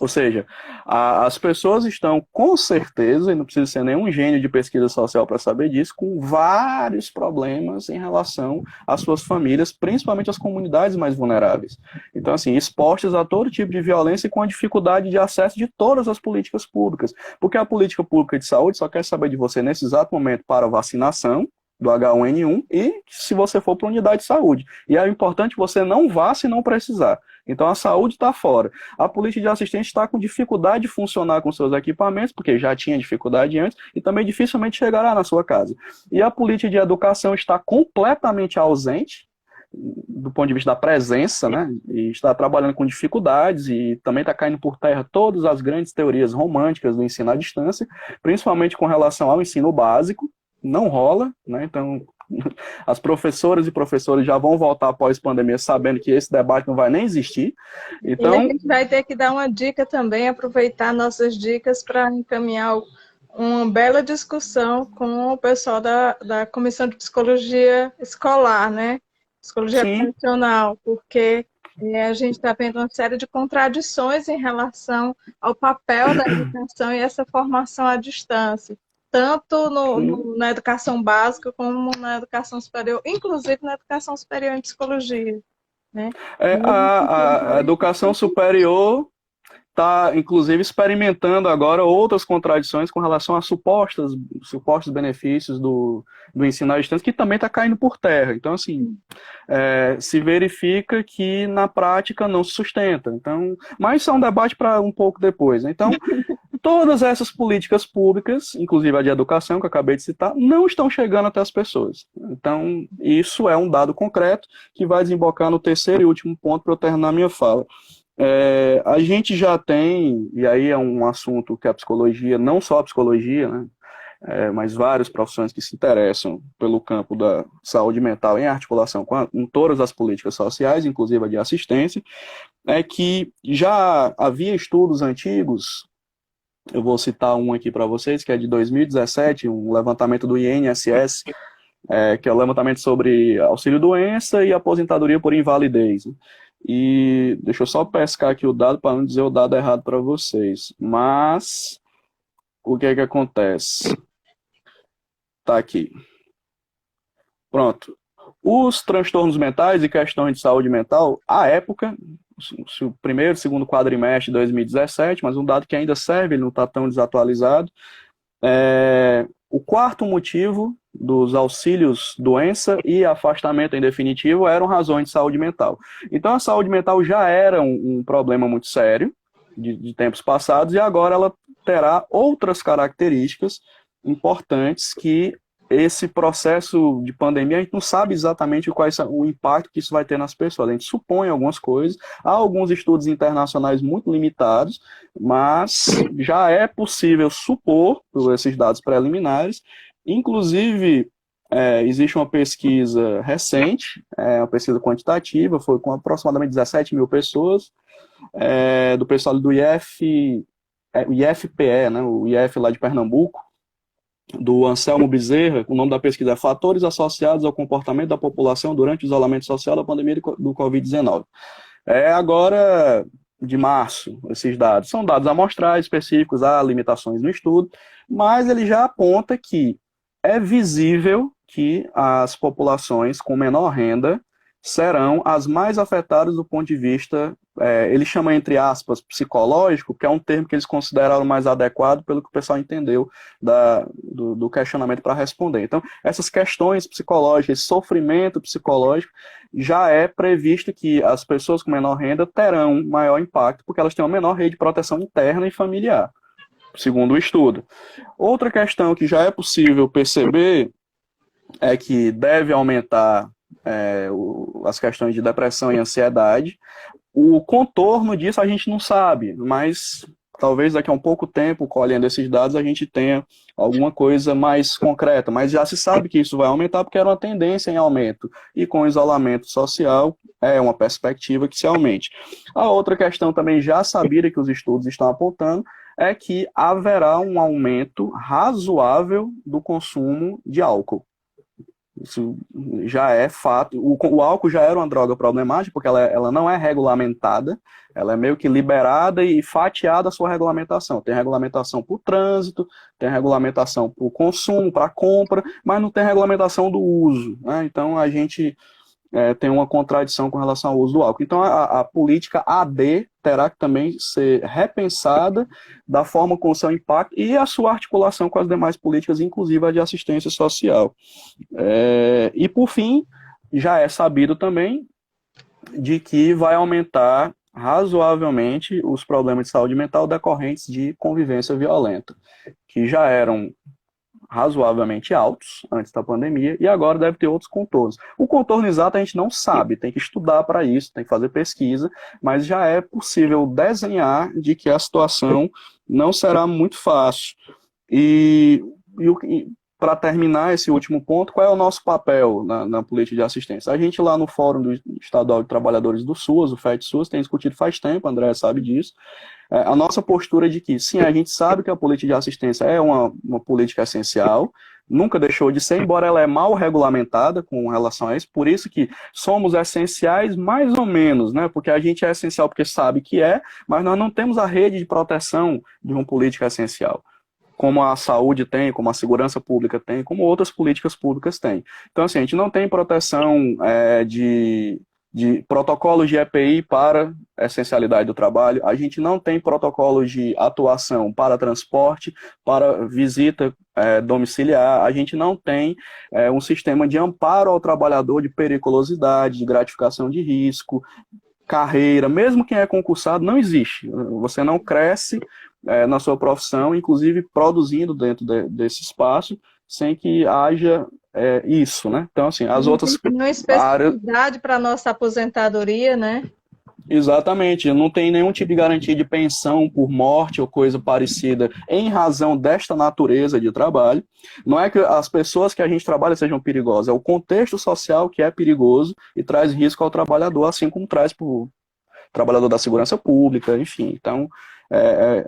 Ou seja, as pessoas estão, com certeza, e não precisa ser nenhum gênio de pesquisa social para saber disso, com vários problemas em relação às suas famílias, principalmente as comunidades mais vulneráveis. Então, assim, expostas a todo tipo de violência e com a dificuldade de acesso de todas as políticas públicas. Porque a política pública de saúde só quer saber de você nesse exato momento para vacinação, do H1N1 e se você for para unidade de saúde. E é importante você não vá se não precisar. Então a saúde está fora. A polícia de assistência está com dificuldade de funcionar com seus equipamentos, porque já tinha dificuldade antes, e também dificilmente chegará na sua casa. E a política de educação está completamente ausente, do ponto de vista da presença, né? E está trabalhando com dificuldades e também está caindo por terra todas as grandes teorias românticas do ensino à distância, principalmente com relação ao ensino básico. Não rola, né? Então as professoras e professores já vão voltar após pandemia sabendo que esse debate não vai nem existir. Então, e a gente vai ter que dar uma dica também, aproveitar nossas dicas para encaminhar uma bela discussão com o pessoal da Comissão de Psicologia Escolar, né? Psicologia profissional, porque a gente está vendo uma série de contradições em relação ao papel da educação e essa formação à distância, tanto na educação básica como na educação superior, inclusive na educação superior em psicologia. Né? A educação superior está, inclusive, experimentando agora outras contradições com relação a supostos benefícios do ensino à distância, que também está caindo por terra. Então, assim, se verifica que na prática não se sustenta. Então, mas isso é um debate para um pouco depois. Então, todas essas políticas públicas, inclusive a de educação, que eu acabei de citar, não estão chegando até as pessoas. Então, isso é um dado concreto que vai desembocar no terceiro e último ponto para eu terminar minha fala. A gente já tem, e aí é um assunto que a psicologia, não só a psicologia, né, mas várias profissões que se interessam pelo campo da saúde mental em articulação com todas as políticas sociais, inclusive a de assistência, é que já havia estudos antigos. Eu vou citar um aqui para vocês, que é de 2017, um levantamento do INSS, que é o levantamento sobre auxílio-doença e aposentadoria por invalidez. E deixa eu só pescar aqui o dado para não dizer o dado errado para vocês. Mas o que é que acontece? Tá aqui. Pronto. Os transtornos mentais e questões de saúde mental, à época, o primeiro, segundo quadrimestre de 2017, mas um dado que ainda serve, ele não está tão desatualizado. O quarto motivo dos auxílios doença e afastamento em definitivo eram razões de saúde mental. Então a saúde mental já era um problema muito sério de tempos passados e agora ela terá outras características importantes que esse processo de pandemia a gente não sabe exatamente qual é o impacto que isso vai ter nas pessoas. A gente supõe algumas coisas, há alguns estudos internacionais muito limitados, mas já é possível supor, por esses dados preliminares. Inclusive, existe uma pesquisa recente, uma pesquisa quantitativa, foi com aproximadamente 17 mil pessoas, do pessoal do IFPE, né, o IF lá de Pernambuco, do Anselmo Bezerra. O nome da pesquisa é Fatores Associados ao Comportamento da População durante o Isolamento Social da Pandemia do Covid-19. Agora de março, esses dados. São dados amostrais específicos, há limitações no estudo, mas ele já aponta que é visível que as populações com menor renda serão as mais afetadas do ponto de vista, ele chama entre aspas, psicológico, que é um termo que eles consideraram mais adequado pelo que o pessoal entendeu do questionamento para responder. Então, essas questões psicológicas, esse sofrimento psicológico, já é previsto que as pessoas com menor renda terão maior impacto, porque elas têm uma menor rede de proteção interna e familiar, segundo o estudo. Outra questão que já é possível perceber é que deve aumentar as questões de depressão e ansiedade. O contorno disso a gente não sabe, mas talvez daqui a um pouco tempo, colhendo esses dados, a gente tenha alguma coisa mais concreta. Mas já se sabe que isso vai aumentar porque era uma tendência em aumento. E com o isolamento social, é uma perspectiva que se aumente. A outra questão também já sabida que os estudos estão apontando é que haverá um aumento razoável do consumo de álcool. Isso já é fato. O álcool já era uma droga problemática, porque ela não é regulamentada, ela é meio que liberada e fatiada a sua regulamentação. Tem regulamentação para o trânsito, tem regulamentação para o consumo, para a compra, mas não tem regulamentação do uso, né? Então a gente tem uma contradição com relação ao uso do álcool. Então, a política AD terá que também ser repensada da forma com o seu impacto e a sua articulação com as demais políticas, inclusive a de assistência social. E, por fim, já é sabido também de que vai aumentar razoavelmente os problemas de saúde mental decorrentes de convivência violenta, que já eram razoavelmente altos antes da pandemia e agora deve ter outros contornos. O contorno exato a gente não sabe, tem que estudar para isso, tem que fazer pesquisa, mas já é possível desenhar de que a situação não será muito fácil. E para terminar esse último ponto, qual é o nosso papel na política de assistência? A gente lá no Fórum Estadual de Trabalhadores do SUAS, o FET-SUAS, tem discutido faz tempo, André sabe disso, a nossa postura de que, sim, a gente sabe que a política de assistência é uma política essencial, nunca deixou de ser, embora ela é mal regulamentada com relação a isso, por isso que somos essenciais mais ou menos, né? Porque a gente é essencial porque sabe que mas nós não temos a rede de proteção de uma política essencial, como a saúde tem, como a segurança pública tem, como outras políticas públicas têm. Então, assim, a gente não tem proteção de protocolos de EPI para a essencialidade do trabalho, a gente não tem protocolos de atuação para transporte, para visita domiciliar, a gente não tem um sistema de amparo ao trabalhador de periculosidade, de gratificação de risco, carreira, mesmo quem é concursado, não existe. Você não cresce na sua profissão, inclusive produzindo dentro desse espaço, sem que haja isso, né? Então, assim, as outras uma especificidade para a nossa aposentadoria, né? Exatamente, não tem nenhum tipo de garantia de pensão por morte ou coisa parecida em razão desta natureza de trabalho. Não é que as pessoas que a gente trabalha sejam perigosas, é o contexto social que é perigoso e traz risco ao trabalhador, assim como traz para o trabalhador da segurança pública, enfim. Então,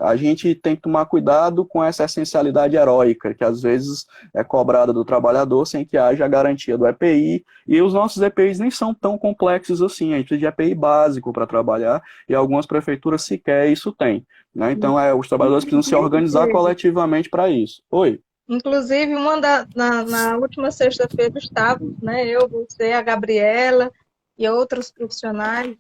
a gente tem que tomar cuidado com essa essencialidade heróica, que às vezes é cobrada do trabalhador sem que haja a garantia do EPI, e os nossos EPIs nem são tão complexos assim, a gente precisa de EPI básico para trabalhar, e algumas prefeituras sequer isso tem, né? Então, os trabalhadores precisam se organizar coletivamente para isso. Oi? Inclusive, na última sexta-feira estávamos, né, eu, você, a Gabriela e outros profissionais,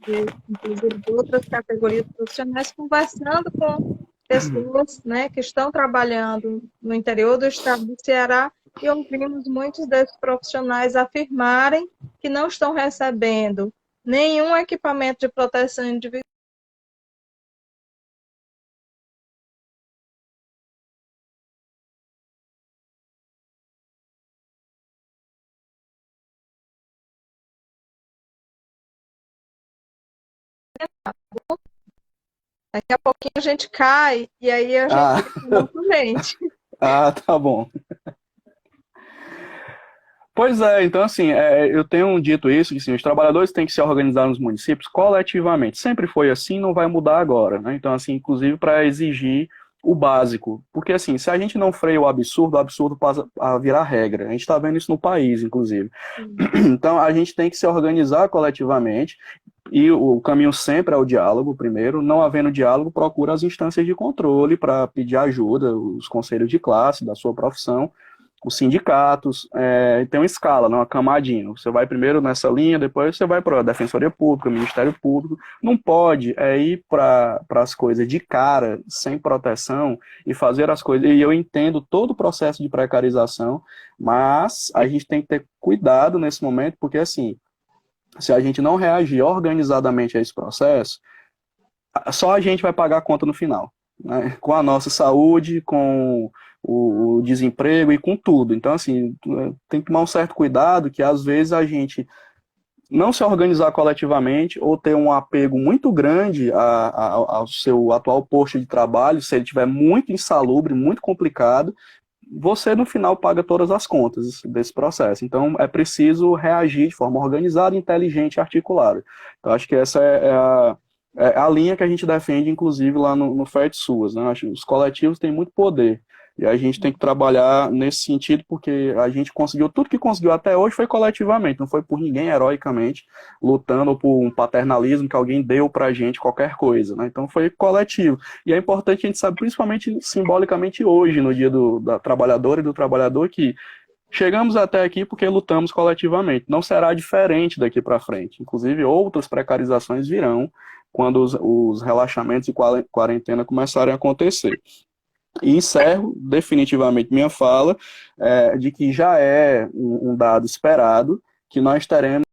inclusive de outras categorias profissionais, conversando com pessoas, né, que estão trabalhando no interior do estado do Ceará, e ouvimos muitos desses profissionais afirmarem que não estão recebendo nenhum equipamento de proteção individual. Daqui a pouquinho a gente cai e aí a gente novamente. Tá bom. Pois então assim, eu tenho dito isso, que assim, os trabalhadores têm que se organizar nos municípios coletivamente. Sempre foi assim, não vai mudar agora, né? Então, assim, inclusive para exigir o básico. Porque, assim, se a gente não freia o absurdo passa a virar regra. A gente está vendo isso no país, inclusive. Então, a gente tem que se organizar coletivamente. E o caminho sempre é o diálogo, primeiro. Não havendo diálogo, procura as instâncias de controle para pedir ajuda, os conselhos de classe da sua profissão, os sindicatos, tem uma escala, uma camadinha. Você vai primeiro nessa linha, depois você vai para a Defensoria Pública, Ministério Público. Não pode ir para as coisas de cara, sem proteção, e fazer as coisas. E eu entendo todo o processo de precarização, mas a gente tem que ter cuidado nesse momento, porque assim, se a gente não reagir organizadamente a esse processo, só a gente vai pagar a conta no final, né? Com a nossa saúde, com o desemprego e com tudo. Então, assim, tem que tomar um certo cuidado, que às vezes a gente não se organizar coletivamente ou ter um apego muito grande ao seu atual posto de trabalho, se ele estiver muito insalubre, muito complicado, você no final paga todas as contas desse processo. Então é preciso reagir de forma organizada, inteligente e articulada. Então acho que essa é a linha que a gente defende, inclusive lá no FET-SUAS, né? Acho que os coletivos têm muito poder. E a gente tem que trabalhar nesse sentido, porque a gente conseguiu, tudo que conseguiu até hoje foi coletivamente, não foi por ninguém heroicamente lutando por um paternalismo que alguém deu pra gente qualquer coisa, né? Então foi coletivo. E é importante a gente saber, principalmente simbolicamente hoje, no dia da trabalhadora e do trabalhador, que Chegamos até aqui porque lutamos coletivamente. Não será diferente daqui para frente. Inclusive, outras precarizações virão quando os relaxamentos e quarentena começarem a acontecer. E encerro definitivamente minha fala de que já é um dado esperado que nós teremos